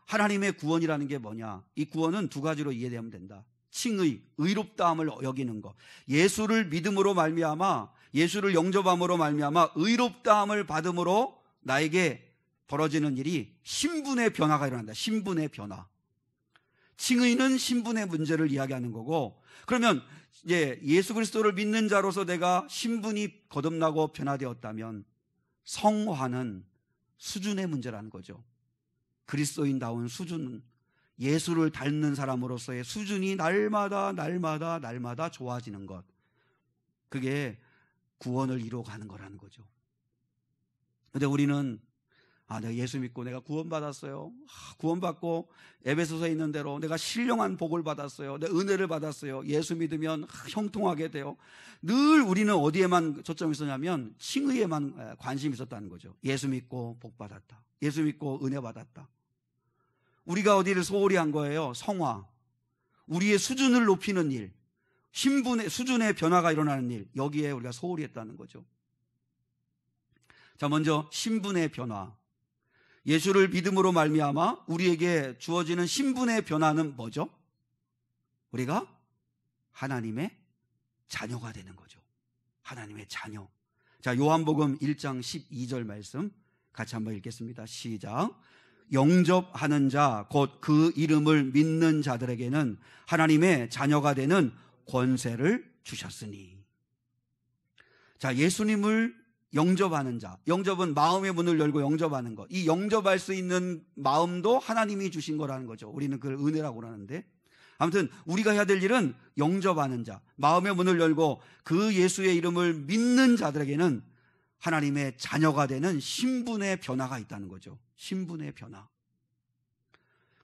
하나님의 구원이라는 게 뭐냐, 이 구원은 두 가지로 이해되면 된다. 칭의, 의롭다함을 여기는 것, 예수를 믿음으로 말미암아, 예수를 영접함으로 말미암아 의롭다함을 받음으로 나에게 벌어지는 일이 신분의 변화가 일어난다. 신분의 변화. 칭의는 신분의 문제를 이야기하는 거고, 그러면 이제 예수 그리스도를 믿는 자로서 내가 신분이 거듭나고 변화되었다면 성화는 수준의 문제라는 거죠. 그리스도인다운 수준, 예수를 닮는 사람으로서의 수준이 날마다 좋아지는 것, 그게 구원을 이루어가는 거라는 거죠. 그런데 우리는 내가 예수 믿고 내가 구원받았어요. 구원받고 에베소서에 있는 대로 내가 신령한 복을 받았어요. 내 은혜를 받았어요. 예수 믿으면 형통하게 돼요. 늘 우리는 어디에만 초점이 있었냐면 칭의에만 관심이 있었다는 거죠. 예수 믿고 복 받았다. 예수 믿고 은혜 받았다. 우리가 어디를 소홀히 한 거예요? 성화. 우리의 수준을 높이는 일, 신분의 수준의 변화가 일어나는 일, 여기에 우리가 소홀히 했다는 거죠. 자, 먼저 신분의 변화. 예수를 믿음으로 말미암아 우리에게 주어지는 신분의 변화는 뭐죠? 우리가 하나님의 자녀가 되는 거죠. 하나님의 자녀. 자, 요한복음 1장 12절 말씀 같이 한번 읽겠습니다. 시작. 영접하는 자, 곧 그 이름을 믿는 자들에게는 하나님의 자녀가 되는 권세를 주셨으니. 자, 예수님을 영접하는 자, 영접은 마음의 문을 열고 영접하는 것, 이 영접할 수 있는 마음도 하나님이 주신 거라는 거죠. 우리는 그걸 은혜라고 하는데, 아무튼 우리가 해야 될 일은 영접하는 자, 마음의 문을 열고 그 예수의 이름을 믿는 자들에게는 하나님의 자녀가 되는 신분의 변화가 있다는 거죠. 신분의 변화.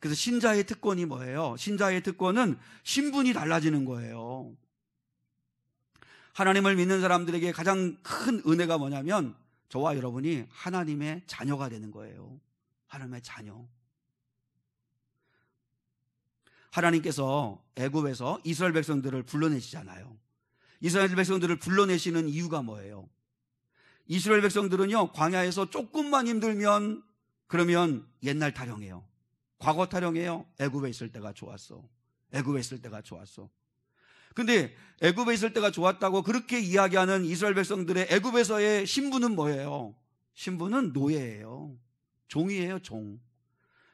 그래서 신자의 특권이 뭐예요? 신자의 특권은 신분이 달라지는 거예요. 하나님을 믿는 사람들에게 가장 큰 은혜가 뭐냐면 저와 여러분이 하나님의 자녀가 되는 거예요. 하나님의 자녀. 하나님께서 애굽에서 이스라엘 백성들을 불러내시잖아요. 이스라엘 백성들을 불러내시는 이유가 뭐예요? 이스라엘 백성들은요, 광야에서 조금만 힘들면 그러면 옛날 타령해요. 과거 타령해요. 애굽에 있을 때가 좋았어. 애굽에 있을 때가 좋았어. 근데 애굽에 있을 때가 좋았다고 그렇게 이야기하는 이스라엘 백성들의 애굽에서의 신분은 뭐예요? 신분은 노예예요. 종이에요, 종.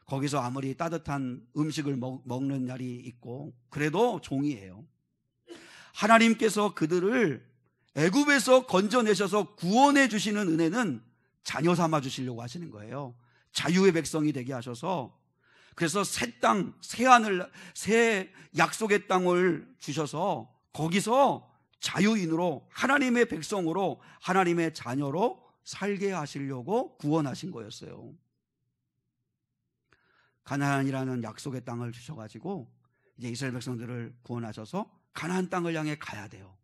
거기서 아무리 따뜻한 음식을 먹는 날이 있고 그래도 종이에요. 하나님께서 그들을 애굽에서 건져내셔서 구원해 주시는 은혜는 자녀 삼아 주시려고 하시는 거예요. 자유의 백성이 되게 하셔서, 그래서 새 땅, 새 하늘, 새 약속의 땅을 주셔서 거기서 자유인으로 하나님의 백성으로 하나님의 자녀로 살게 하시려고 구원하신 거였어요. 가나안이라는 약속의 땅을 주셔가지고 이제 이스라엘 백성들을 구원하셔서 가나안 땅을 향해 가야 돼요.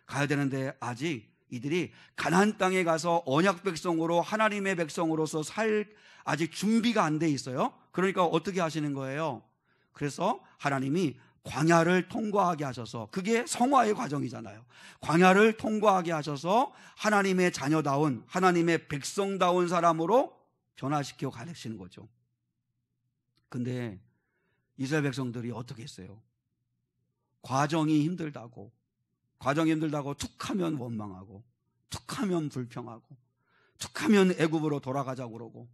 가야 되는데 아직 이들이 가나안 땅에 가서 언약 백성으로 하나님의 백성으로서 살 아직 준비가 안 돼 있어요. 그러니까 어떻게 하시는 거예요? 그래서 하나님이 광야를 통과하게 하셔서, 그게 성화의 과정이잖아요. 광야를 통과하게 하셔서 하나님의 자녀다운, 하나님의 백성다운 사람으로 변화시켜 가르치는 거죠. 근데 이스라엘 백성들이 어떻게 했어요? 과정이 힘들다고 툭하면 원망하고, 툭하면 불평하고, 툭하면 애굽으로 돌아가자고 그러고,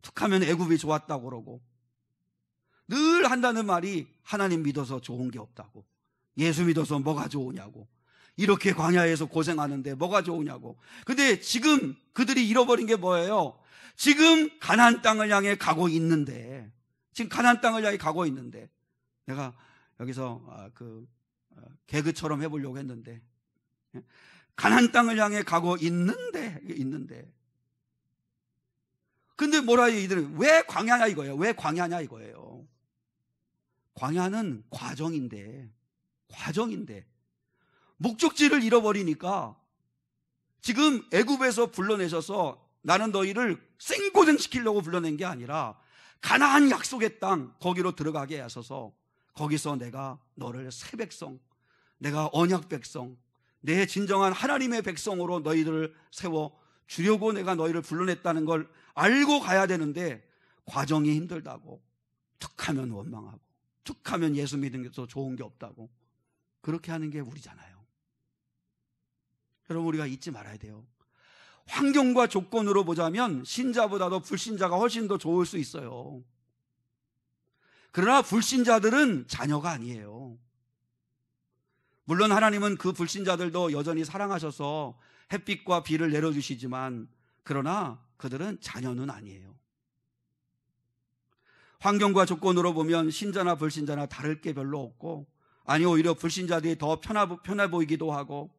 툭하면 애굽이 좋았다고 그러고, 늘 한다는 말이 하나님 믿어서 좋은 게 없다고, 예수 믿어서 뭐가 좋으냐고, 이렇게 광야에서 고생하는데 뭐가 좋으냐고. 근데 지금 그들이 잃어버린 게 뭐예요? 지금 가나안 땅을 향해 가고 있는데, 내가 여기서 개그처럼 해보려고 했는데, 가나안 땅을 향해 가고 있는데 근데 뭐라 해요? 이들은 왜 광야냐 이거예요. 왜 광야냐 이거예요. 광야는 과정인데 목적지를 잃어버리니까 지금 애굽에서 불러내셔서 나는 너희를 생고생 시키려고 불러낸 게 아니라 가나안 약속의 땅, 거기로 들어가게 하셔서 거기서 내가 너를 새 백성, 내가 언약 백성, 내 진정한 하나님의 백성으로 너희들을 세워 주려고 내가 너희를 불러냈다는 걸 알고 가야 되는데, 과정이 힘들다고, 툭하면 원망하고, 툭하면 예수 믿는 게 더 좋은 게 없다고, 그렇게 하는 게 우리잖아요. 여러분, 우리가 잊지 말아야 돼요. 환경과 조건으로 보자면 신자보다도 불신자가 훨씬 더 좋을 수 있어요. 그러나 불신자들은 자녀가 아니에요. 물론 하나님은 그 불신자들도 여전히 사랑하셔서 햇빛과 비를 내려주시지만, 그러나 그들은 자녀는 아니에요. 환경과 조건으로 보면 신자나 불신자나 다를 게 별로 없고, 아니 오히려 불신자들이 더 편해 보이기도 하고,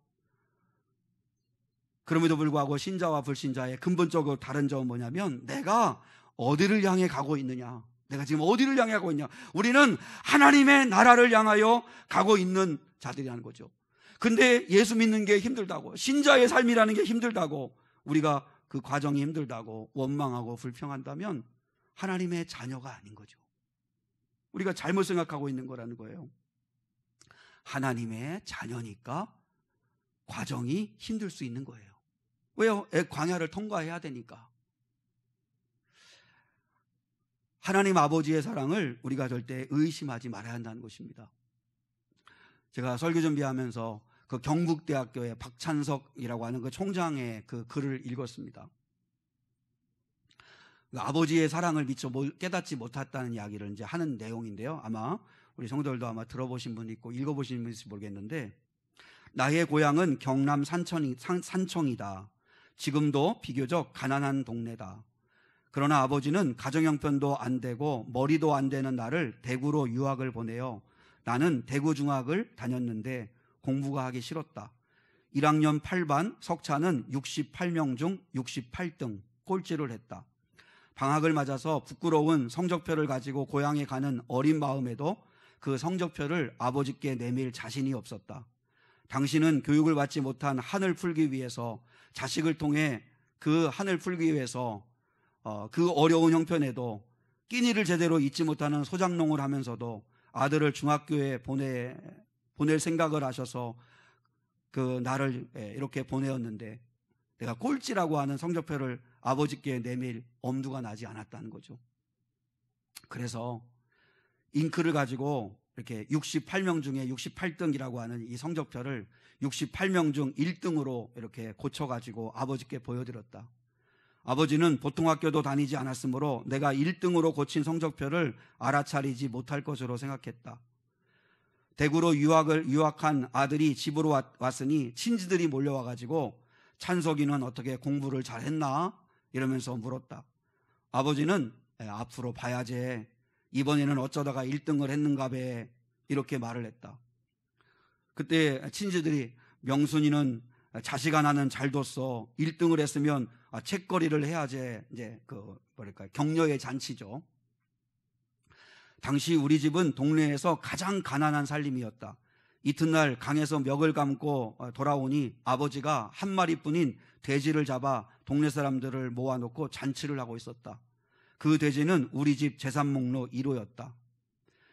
그럼에도 불구하고 신자와 불신자의 근본적으로 다른 점은 뭐냐면, 내가 어디를 향해 가고 있느냐, 내가 지금 어디를 향해 가고 있냐. 우리는 하나님의 나라를 향하여 가고 있는 자들이라는 거죠. 근데 예수 믿는 게 힘들다고, 신자의 삶이라는 게 힘들다고, 우리가 그 과정이 힘들다고 원망하고 불평한다면 하나님의 자녀가 아닌 거죠. 우리가 잘못 생각하고 있는 거라는 거예요. 하나님의 자녀니까 과정이 힘들 수 있는 거예요. 왜요? 광야를 통과해야 되니까. 하나님 아버지의 사랑을 우리가 절대 의심하지 말아야 한다는 것입니다. 제가 설교 준비하면서 그 경북대학교의 박찬석이라고 하는 그 총장의 그 글을 읽었습니다. 그 아버지의 사랑을 미처 깨닫지 못했다는 이야기를 이제 하는 내용인데요. 아마 우리 성도들도 아마 들어보신 분 있고 읽어보신 분 있을지 모르겠는데, 나의 고향은 경남 산청이다. 지금도 비교적 가난한 동네다. 그러나 아버지는 가정형편도 안 되고 머리도 안 되는 나를 대구로 유학을 보내요. 나는 대구 중학을 다녔는데 공부가 하기 싫었다. 1학년 8반 석차는 68명 중 68등 꼴찌를 했다. 방학을 맞아서 부끄러운 성적표를 가지고 고향에 가는 어린 마음에도 그 성적표를 아버지께 내밀 자신이 없었다. 당신은 교육을 받지 못한 한을 풀기 위해서, 자식을 통해 그 한을 풀기 위해서 그 어려운 형편에도 끼니를 제대로 잊지 못하는 소장농을 하면서도 아들을 중학교에 보낼 생각을 하셔서 그 나를 이렇게 보내었는데, 내가 꼴찌라고 하는 성적표를 아버지께 내밀 엄두가 나지 않았다는 거죠. 그래서 잉크를 가지고 이렇게 68명 중에 68등이라고 하는 이 성적표를 68명 중 1등으로 이렇게 고쳐가지고 아버지께 보여드렸다. 아버지는 보통 학교도 다니지 않았으므로 내가 1등으로 고친 성적표를 알아차리지 못할 것으로 생각했다. 대구로 유학한 아들이 집으로 왔으니 친지들이 몰려와가지고 찬석이는 어떻게 공부를 잘했나? 이러면서 물었다. 아버지는 앞으로 봐야지, 이번에는 어쩌다가 1등을 했는가 배, 이렇게 말을 했다. 그때 친지들이 명순이는 자식 하나는 잘 뒀어, 1등을 했으면 책거리를 해야지, 이제 격려의 잔치죠. 당시 우리 집은 동네에서 가장 가난한 살림이었다. 이튿날 강에서 멱을 감고 돌아오니 아버지가 한 마리뿐인 돼지를 잡아 동네 사람들을 모아놓고 잔치를 하고 있었다. 그 돼지는 우리 집 재산 목록 1호였다.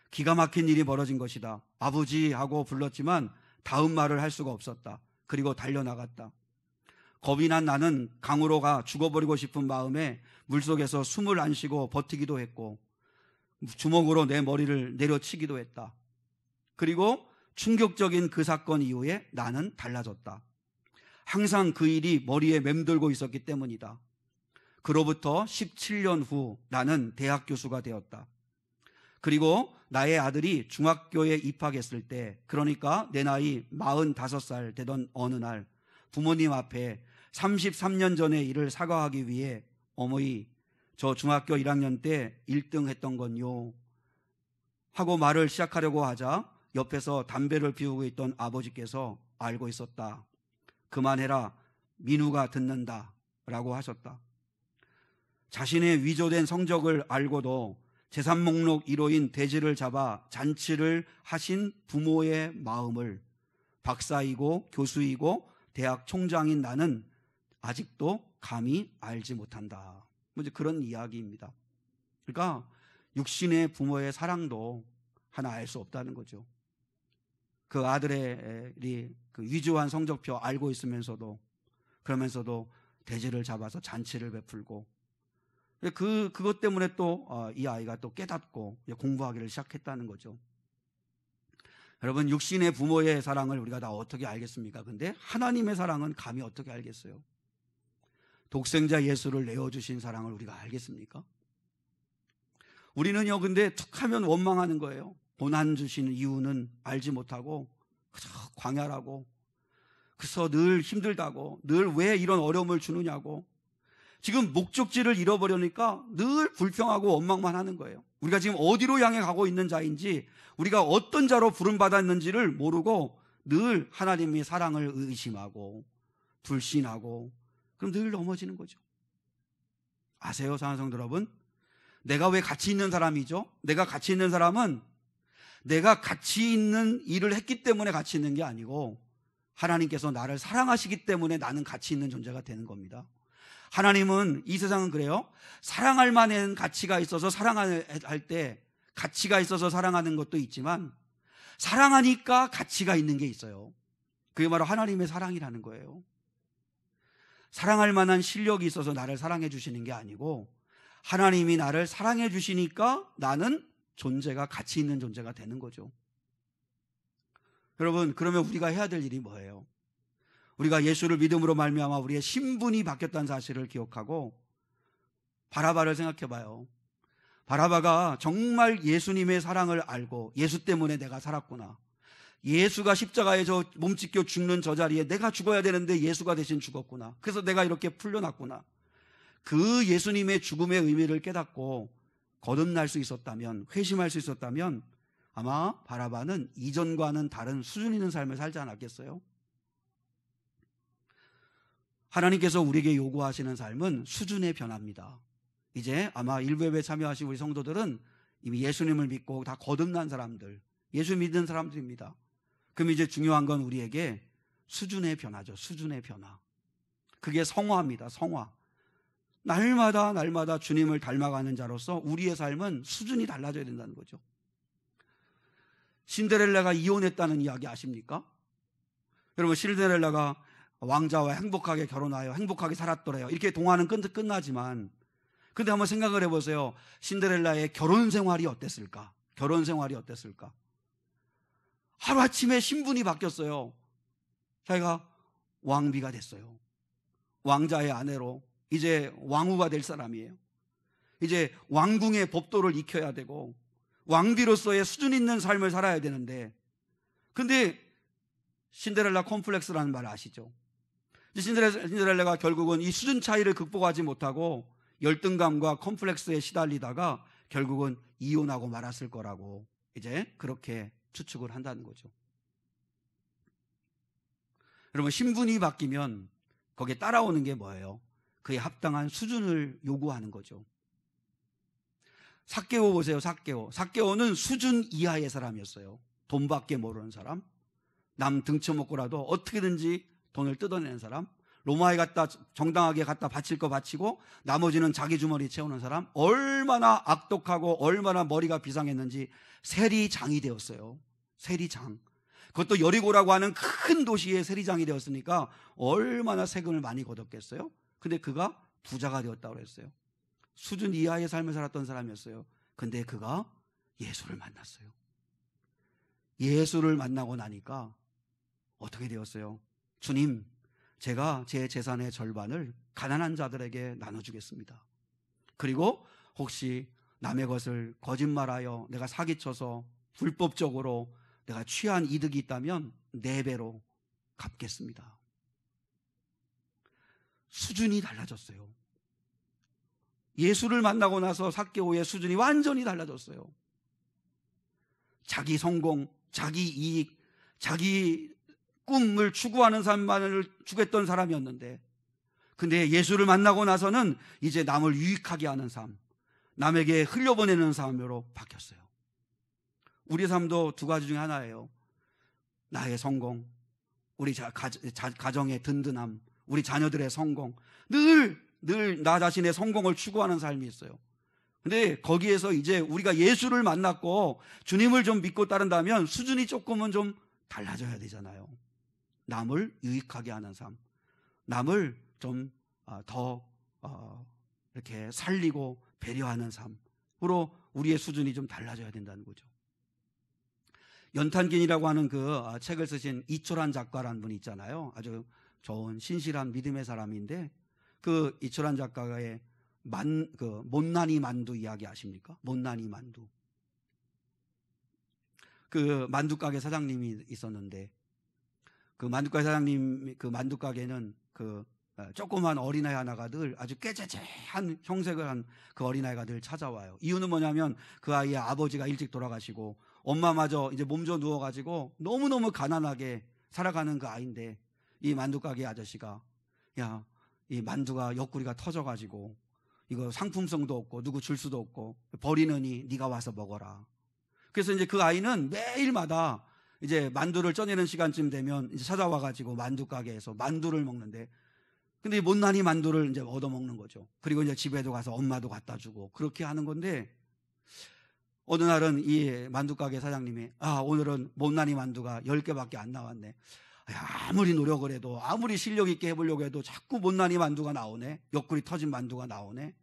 기가 막힌 일이 벌어진 것이다. 아버지 하고 불렀지만 다음 말을 할 수가 없었다. 그리고 달려나갔다. 겁이 난 나는 강으로 가 죽어버리고 싶은 마음에 물속에서 숨을 안 쉬고 버티기도 했고 주먹으로 내 머리를 내려치기도 했다. 그리고 충격적인 그 사건 이후에 나는 달라졌다. 항상 그 일이 머리에 맴돌고 있었기 때문이다. 그로부터 17년 후 나는 대학 교수가 되었다. 그리고 나의 아들이 중학교에 입학했을 때, 그러니까 내 나이 45살 되던 어느 날 부모님 앞에 33년 전의 일을 사과하기 위해 어머니, 저 중학교 1학년 때 1등 했던 건요 하고 말을 시작하려고 하자 옆에서 담배를 피우고 있던 아버지께서 알고 있었다. 그만해라, 민우가 듣는다 라고 하셨다. 자신의 위조된 성적을 알고도 재산 목록 1호인 돼지를 잡아 잔치를 하신 부모의 마음을 박사이고 교수이고 대학 총장인 나는 아직도 감히 알지 못한다. 이제 그런 이야기입니다. 그러니까 육신의 부모의 사랑도 하나 알 수 없다는 거죠. 그 아들의 그 위조한 성적표 알고 있으면서도, 그러면서도 돼지를 잡아서 잔치를 베풀고, 그것 때문에 또 이 아이가 또 깨닫고 공부하기를 시작했다는 거죠. 여러분, 육신의 부모의 사랑을 우리가 다 어떻게 알겠습니까? 근데 하나님의 사랑은 감히 어떻게 알겠어요? 독생자 예수를 내어주신 사랑을 우리가 알겠습니까? 우리는요, 근데 툭 하면 원망하는 거예요. 고난 주시는 이유는 알지 못하고 그저 광야라고, 그래서 늘 힘들다고, 늘 왜 이런 어려움을 주느냐고, 지금 목적지를 잃어버리니까 늘 불평하고 원망만 하는 거예요. 우리가 지금 어디로 향해 가고 있는 자인지, 우리가 어떤 자로 부름받았는지를 모르고 늘 하나님의 사랑을 의심하고 불신하고, 그럼 늘 넘어지는 거죠. 아세요, 사랑하는 성도 여러분? 내가 왜 가치 있는 사람이죠? 내가 가치 있는 사람은 내가 가치 있는 일을 했기 때문에 가치 있는 게 아니고 하나님께서 나를 사랑하시기 때문에 나는 가치 있는 존재가 되는 겁니다. 하나님은, 이 세상은 그래요. 사랑할 만한 가치가 있어서 사랑할 때 가치가 있어서 사랑하는 것도 있지만, 사랑하니까 가치가 있는 게 있어요. 그게 바로 하나님의 사랑이라는 거예요. 사랑할 만한 실력이 있어서 나를 사랑해 주시는 게 아니고, 하나님이 나를 사랑해 주시니까 나는 존재가 가치 있는 존재가 되는 거죠. 여러분, 그러면 우리가 해야 될 일이 뭐예요? 우리가 예수를 믿음으로 말미암아 우리의 신분이 바뀌었다는 사실을 기억하고 바라바를 생각해 봐요. 바라바가 정말 예수님의 사랑을 알고 예수 때문에 내가 살았구나, 예수가 십자가에 저 몸찢겨 죽는 저 자리에 내가 죽어야 되는데 예수가 대신 죽었구나, 그래서 내가 이렇게 풀려났구나, 그 예수님의 죽음의 의미를 깨닫고 거듭날 수 있었다면, 회심할 수 있었다면 아마 바라바는 이전과는 다른 수준 있는 삶을 살지 않았겠어요? 하나님께서 우리에게 요구하시는 삶은 수준의 변화입니다. 이제 아마 일부 예배에 참여하신 우리 성도들은 이미 예수님을 믿고 다 거듭난 사람들, 예수 믿는 사람들입니다. 그럼 이제 중요한 건 우리에게 수준의 변화죠. 수준의 변화. 그게 성화입니다. 성화. 날마다 주님을 닮아가는 자로서 우리의 삶은 수준이 달라져야 된다는 거죠. 신데렐라가 이혼했다는 이야기 아십니까? 여러분, 신데렐라가 왕자와 행복하게 결혼하여 행복하게 살았더래요. 이렇게 동화는 끝나지만, 근데 한번 생각을 해보세요. 신데렐라의 결혼 생활이 어땠을까? 결혼 생활이 어땠을까? 하루아침에 신분이 바뀌었어요. 자기가 왕비가 됐어요. 왕자의 아내로 이제 왕후가 될 사람이에요. 이제 왕궁의 법도를 익혀야 되고 왕비로서의 수준 있는 삶을 살아야 되는데, 근데 신데렐라 콤플렉스라는 말 아시죠? 신데렐라가 결국은 이 수준 차이를 극복하지 못하고 열등감과 콤플렉스에 시달리다가 결국은 이혼하고 말았을 거라고 이제 그렇게 추측을 한다는 거죠. 여러분, 신분이 바뀌면 거기에 따라오는 게 뭐예요? 그에 합당한 수준을 요구하는 거죠. 삭개오 보세요. 삭개오는 수준 이하의 사람이었어요. 돈밖에 모르는 사람, 남 등쳐먹고라도 어떻게든지 돈을 뜯어내는 사람, 로마에 갖다 정당하게 갖다 바칠 거 바치고 나머지는 자기 주머니 채우는 사람, 얼마나 악독하고 얼마나 머리가 비상했는지 세리장이 되었어요. 세리장. 그것도 여리고라고 하는 큰 도시의 세리장이 되었으니까 얼마나 세금을 많이 걷었겠어요? 근데 그가 부자가 되었다고 했어요. 수준 이하의 삶을 살았던 사람이었어요. 근데 그가 예수를 만났어요. 예수를 만나고 나니까 어떻게 되었어요? 주님, 제가 제 재산의 절반을 가난한 자들에게 나눠주겠습니다. 그리고 혹시 남의 것을 거짓말하여 내가 사기쳐서 불법적으로 내가 취한 이득이 있다면 4배로 갚겠습니다. 수준이 달라졌어요. 예수를 만나고 나서 삭개오의 수준이 완전히 달라졌어요. 자기 성공, 자기 이익, 자기 꿈을 추구하는 삶만을 추구했던 사람이었는데, 근데 예수를 만나고 나서는 이제 남을 유익하게 하는 삶, 남에게 흘려보내는 삶으로 바뀌었어요. 우리 삶도 2가지 중에 하나예요. 나의 성공, 우리 가정의 든든함, 우리 자녀들의 성공, 늘 나 자신의 성공을 추구하는 삶이 있어요. 근데 거기에서 이제 우리가 예수를 만났고 주님을 좀 믿고 따른다면 수준이 조금은 좀 달라져야 되잖아요. 남을 유익하게 하는 삶, 남을 좀 더 이렇게 살리고 배려하는 삶으로 우리의 수준이 좀 달라져야 된다는 거죠. 연탄긴이라고 하는 그 책을 쓰신 이철환 작가라는 분이 있잖아요. 아주 좋은 신실한 믿음의 사람인데, 그 이철환 작가의 못난이 만두 이야기 아십니까? 못난이 만두. 그 만두가게 사장님이 있었는데, 그 만두가게 사장님, 그 만두가게는 그 조그만 어린아이 하나가 늘 아주 깨재재한 형색을 한 그 어린아이가 늘 찾아와요. 이유는 뭐냐면 그 아이의 아버지가 일찍 돌아가시고 엄마마저 이제 몸져 누워가지고 너무너무 가난하게 살아가는 그 아이인데, 이 만두가게 아저씨가, 야, 이 만두가 옆구리가 터져가지고 이거 상품성도 없고 누구 줄 수도 없고 버리느니 네가 와서 먹어라. 그래서 이제 그 아이는 매일마다 이제 만두를 쪄내는 시간쯤 되면 이제 찾아와가지고 만두가게에서 만두를 먹는데, 근데 이 못난이 만두를 이제 얻어먹는 거죠. 그리고 이제 집에도 가서 엄마도 갖다 주고 그렇게 하는 건데, 어느 날은 이 만두가게 사장님이 오늘은 못난이 만두가 10개밖에 안 나왔네. 아무리 노력을 해도, 아무리 실력 있게 해보려고 해도 자꾸 못난이 만두가 나오네. 옆구리 터진 만두가 나오네.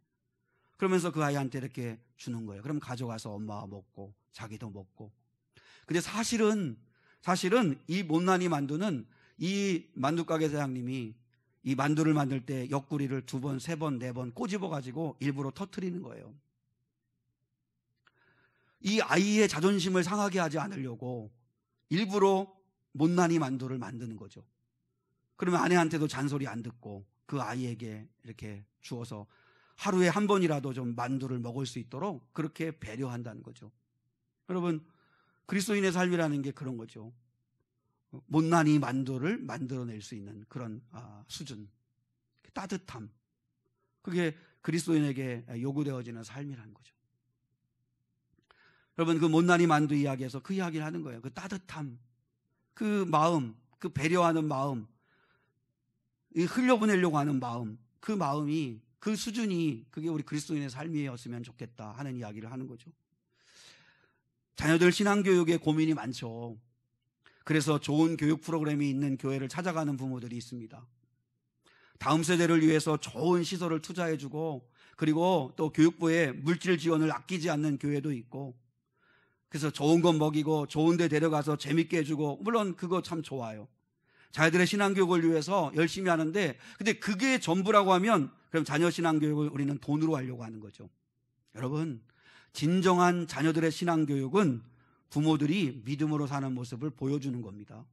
그러면서 그 아이한테 이렇게 주는 거예요. 그럼 가져가서 엄마가 먹고 자기도 먹고. 근데 사실은 이 못난이 만두는 이 만두가게 사장님이 이 만두를 만들 때 옆구리를 2번, 3번, 4번 꼬집어가지고 일부러 터뜨리는 거예요. 이 아이의 자존심을 상하게 하지 않으려고 일부러 못난이 만두를 만드는 거죠. 그러면 아내한테도 잔소리 안 듣고 그 아이에게 이렇게 주어서 하루에 한 번이라도 좀 만두를 먹을 수 있도록 그렇게 배려한다는 거죠. 여러분, 그리스도인의 삶이라는 게 그런 거죠. 못난이 만두를 만들어낼 수 있는 그런 수준, 따뜻함, 그게 그리스도인에게 요구되어지는 삶이라는 거죠. 여러분, 그 못난이 만두 이야기에서 그 이야기를 하는 거예요. 그 따뜻함, 그 마음, 그 배려하는 마음, 이 흘려보내려고 하는 마음, 그 마음이, 그 수준이 그게 우리 그리스도인의 삶이었으면 좋겠다 하는 이야기를 하는 거죠. 자녀들 신앙교육에 고민이 많죠. 그래서 좋은 교육 프로그램이 있는 교회를 찾아가는 부모들이 있습니다. 다음 세대를 위해서 좋은 시설을 투자해주고, 그리고 또 교육부에 물질 지원을 아끼지 않는 교회도 있고, 그래서 좋은 건 먹이고 좋은 데 데려가서 재밌게 해주고, 물론 그거 참 좋아요. 자녀들의 신앙교육을 위해서 열심히 하는데, 근데 그게 전부라고 하면 그럼 자녀 신앙교육을 우리는 돈으로 하려고 하는 거죠. 여러분, 진정한 자녀들의 신앙교육은 부모들이 믿음으로 사는 모습을 보여주는 겁니다.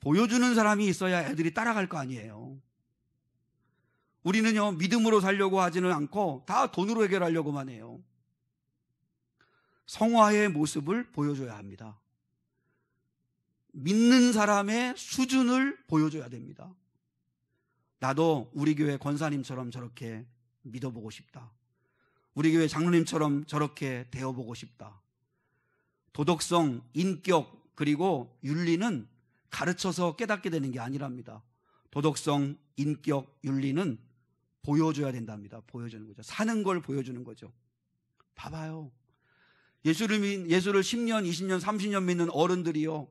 보여주는 사람이 있어야 애들이 따라갈 거 아니에요. 우리는요, 믿음으로 살려고 하지는 않고 다 돈으로 해결하려고만 해요. 성화의 모습을 보여줘야 합니다. 믿는 사람의 수준을 보여줘야 됩니다. 나도 우리 교회 권사님처럼 저렇게 믿어보고 싶다. 우리 교회 장로님처럼 저렇게 되어보고 싶다. 도덕성, 인격, 그리고 윤리는 가르쳐서 깨닫게 되는 게 아니랍니다. 도덕성, 인격, 윤리는 보여줘야 된답니다. 보여주는 거죠. 사는 걸 보여주는 거죠. 봐봐요. 예수를 10년, 20년, 30년 믿는 어른들이요,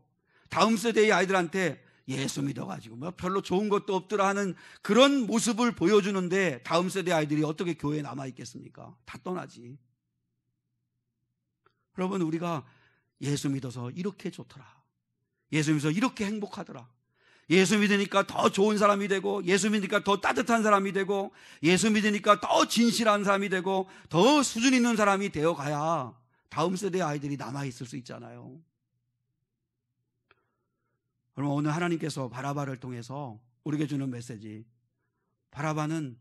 다음 세대의 아이들한테 예수 믿어가지고 뭐 별로 좋은 것도 없더라 하는 그런 모습을 보여주는데, 다음 세대 아이들이 어떻게 교회에 남아있겠습니까? 다 떠나지. 여러분, 우리가 예수 믿어서 이렇게 좋더라, 예수 믿어서 이렇게 행복하더라, 예수 믿으니까 더 좋은 사람이 되고, 예수 믿으니까 더 따뜻한 사람이 되고, 예수 믿으니까 더 진실한 사람이 되고, 더 수준 있는 사람이 되어가야 다음 세대 아이들이 남아있을 수 있잖아요. 그럼 오늘 하나님께서 바라바를 통해서 우리에게 주는 메시지, 바라바는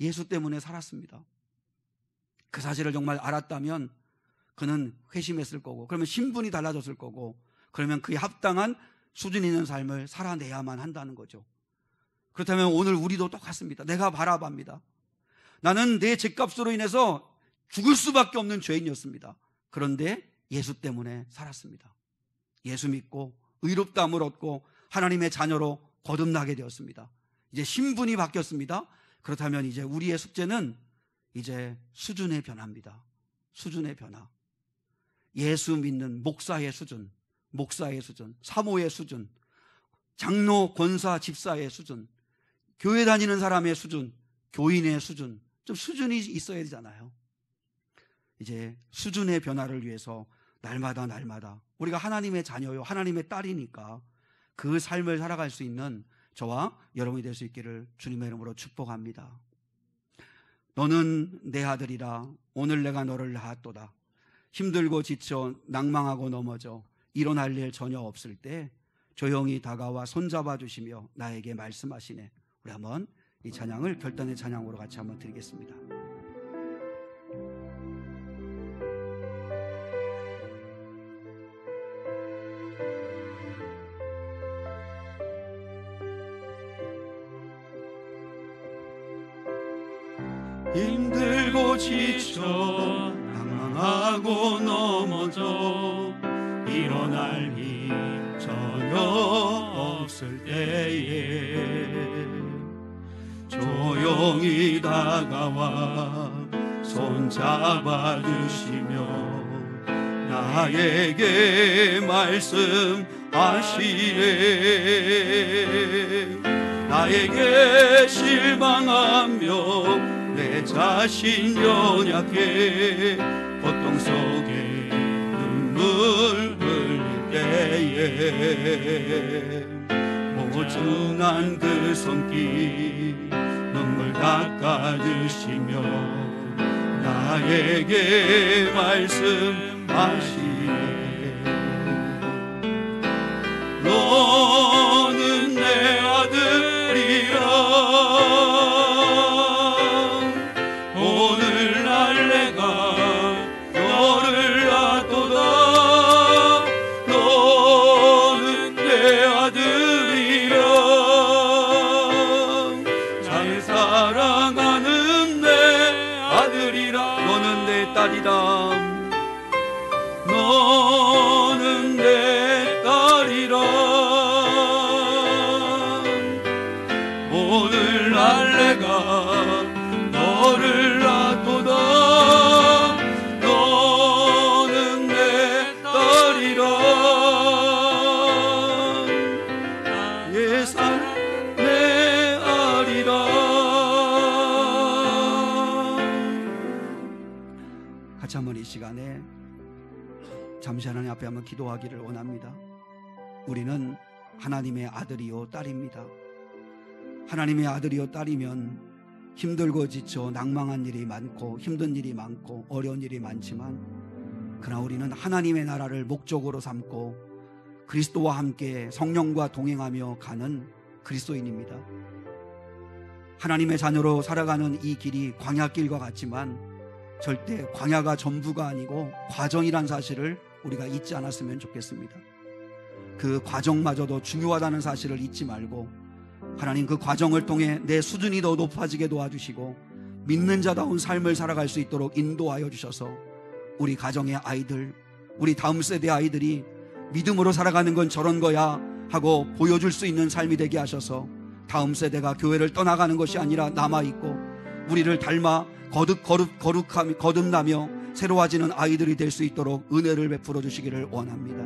예수 때문에 살았습니다. 그 사실을 정말 알았다면 그는 회심했을 거고, 그러면 신분이 달라졌을 거고, 그러면 그에 합당한 수준 있는 삶을 살아내야만 한다는 거죠. 그렇다면 오늘 우리도 똑같습니다. 내가 바라바입니다. 나는 내 죄값으로 인해서 죽을 수밖에 없는 죄인이었습니다. 그런데 예수 때문에 살았습니다. 예수 믿고 의롭다함을 얻고 하나님의 자녀로 거듭나게 되었습니다. 이제 신분이 바뀌었습니다. 그렇다면 이제 우리의 숙제는 이제 수준의 변화입니다. 수준의 변화. 예수 믿는 목사의 수준, 사모의 수준, 장로, 권사, 집사의 수준, 교회 다니는 사람의 수준, 교인의 수준, 좀 수준이 있어야 되잖아요. 이제 수준의 변화를 위해서 날마다 우리가 하나님의 자녀요, 하나님의 딸이니까 그 삶을 살아갈 수 있는 저와 여러분이 될 수 있기를 주님의 이름으로 축복합니다. 너는 내 아들이라, 오늘 내가 너를 낳았도다. 힘들고 지쳐 낭망하고 넘어져 일어날 일 전혀 없을 때 조용히 다가와 손잡아 주시며 나에게 말씀하시네. 우리 한번 이 찬양을 결단의 찬양으로 같이 한번 드리겠습니다. 힘들고 지쳐 낭망하고 넘어져 일어날 힘 전혀 없을 때에 조용히 다가와 손잡아 주시며 나에게 말씀하시네. 나에게 실망하며 내 자신 연약해 고통 속에 눈물 흘릴 때에 모증한 그 손길 눈물 닦아주시며 나에게 말씀하시네. 너는 내 아들이라. 오늘날 내가 너를 낳았도다. 너는 내 아들이라. 잘 사랑하는 내 딸이라 너는 내 딸이라 오늘날 내가 너를 낳도다 너는 내 딸이라 예산 내 아리라. 같이 한번 이 시간에 잠시 하나님 앞에 한번 기도하기를 원합니다. 우리는 하나님의 아들이요 딸입니다. 하나님의 아들이요 딸이면 힘들고 지쳐 낭망한 일이 많고 힘든 일이 많고 어려운 일이 많지만 그러나 우리는 하나님의 나라를 목적으로 삼고 그리스도와 함께 성령과 동행하며 가는 그리스도인입니다. 하나님의 자녀로 살아가는 이 길이 광야길과 같지만 절대 광야가 전부가 아니고 과정이란 사실을 우리가 잊지 않았으면 좋겠습니다. 그 과정마저도 중요하다는 사실을 잊지 말고 하나님 그 과정을 통해 내 수준이 더 높아지게 도와주시고 믿는 자다운 삶을 살아갈 수 있도록 인도하여 주셔서 우리 가정의 아이들, 우리 다음 세대 아이들이 믿음으로 살아가는 건 저런 거야 하고 보여줄 수 있는 삶이 되게 하셔서 다음 세대가 교회를 떠나가는 것이 아니라 남아있고 우리를 닮아 거듭나며 새로워지는 아이들이 될 수 있도록 은혜를 베풀어 주시기를 원합니다.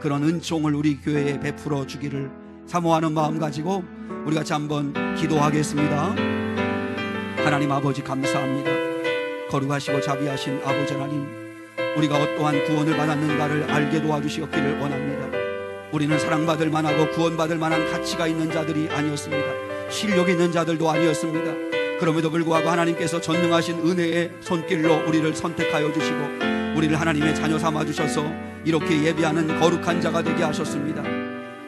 그런 은총을 우리 교회에 베풀어 주기를 사모하는 마음 가지고 우리 같이 한번 기도하겠습니다. 하나님 아버지 감사합니다. 거룩하시고 자비하신 아버지 하나님, 우리가 어떠한 구원을 받았는가를 알게 도와주시옵기를 원합니다. 우리는 사랑받을 만하고 구원받을 만한 가치가 있는 자들이 아니었습니다. 실력 있는 자들도 아니었습니다. 그럼에도 불구하고 하나님께서 전능하신 은혜의 손길로 우리를 선택하여 주시고 우리를 하나님의 자녀 삼아 주셔서 이렇게 예배하는 거룩한 자가 되게 하셨습니다.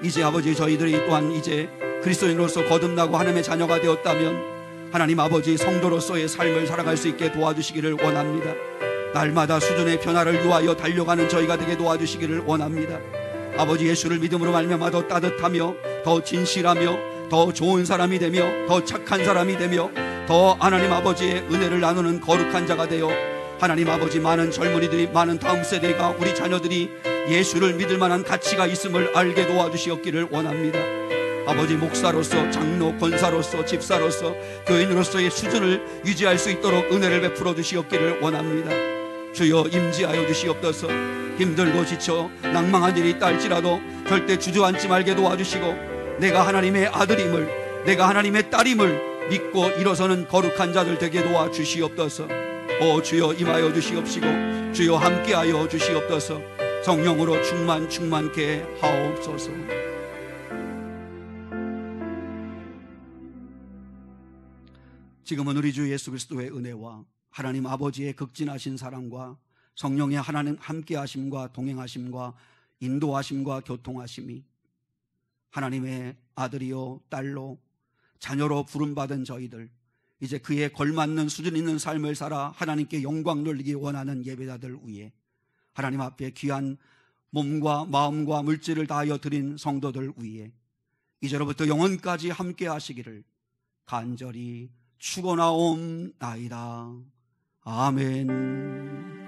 이제 아버지 저희들이 또한 이제 그리스도인으로서 거듭나고 하나님의 자녀가 되었다면 하나님 아버지 성도로서의 삶을 살아갈 수 있게 도와주시기를 원합니다. 날마다 수준의 변화를 위하여 달려가는 저희가 되게 도와주시기를 원합니다. 아버지 예수를 믿음으로 말미암아 더 따뜻하며 더 진실하며 더 좋은 사람이 되며 더 착한 사람이 되며 더 하나님 아버지의 은혜를 나누는 거룩한 자가 되어 하나님 아버지 많은 젊은이들이 많은 다음 세대가 우리 자녀들이 예수를 믿을 만한 가치가 있음을 알게 도와주시옵기를 원합니다. 아버지 목사로서 장로 권사로서 집사로서 교인으로서의 수준을 유지할 수 있도록 은혜를 베풀어 주시옵기를 원합니다. 주여 임재하여 주시옵소서. 힘들고 지쳐 낭망한 일이 있다 할지라도 절대 주저앉지 말게 도와주시고 내가 하나님의 아들임을 내가 하나님의 딸임을 믿고 일어서는 거룩한 자들 되게 도와주시옵소서. 주여 임하여 주시옵시고 주여 함께하여 주시옵소서. 성령으로 충만케 하옵소서. 지금은 우리 주 예수 그리스도의 은혜와 하나님 아버지의 극진하신 사랑과 성령의 하나님 함께하심과 동행하심과 인도하심과 교통하심이 하나님의 아들이요 딸로 자녀로 부름받은 저희들 이제 그에 걸맞는 수준 있는 삶을 살아 하나님께 영광 돌리기 원하는 예배자들 위에 하나님 앞에 귀한 몸과 마음과 물질을 다하여 드린 성도들 위에 이제로부터 영원까지 함께 하시기를 간절히 축원하옵나이다. 아멘.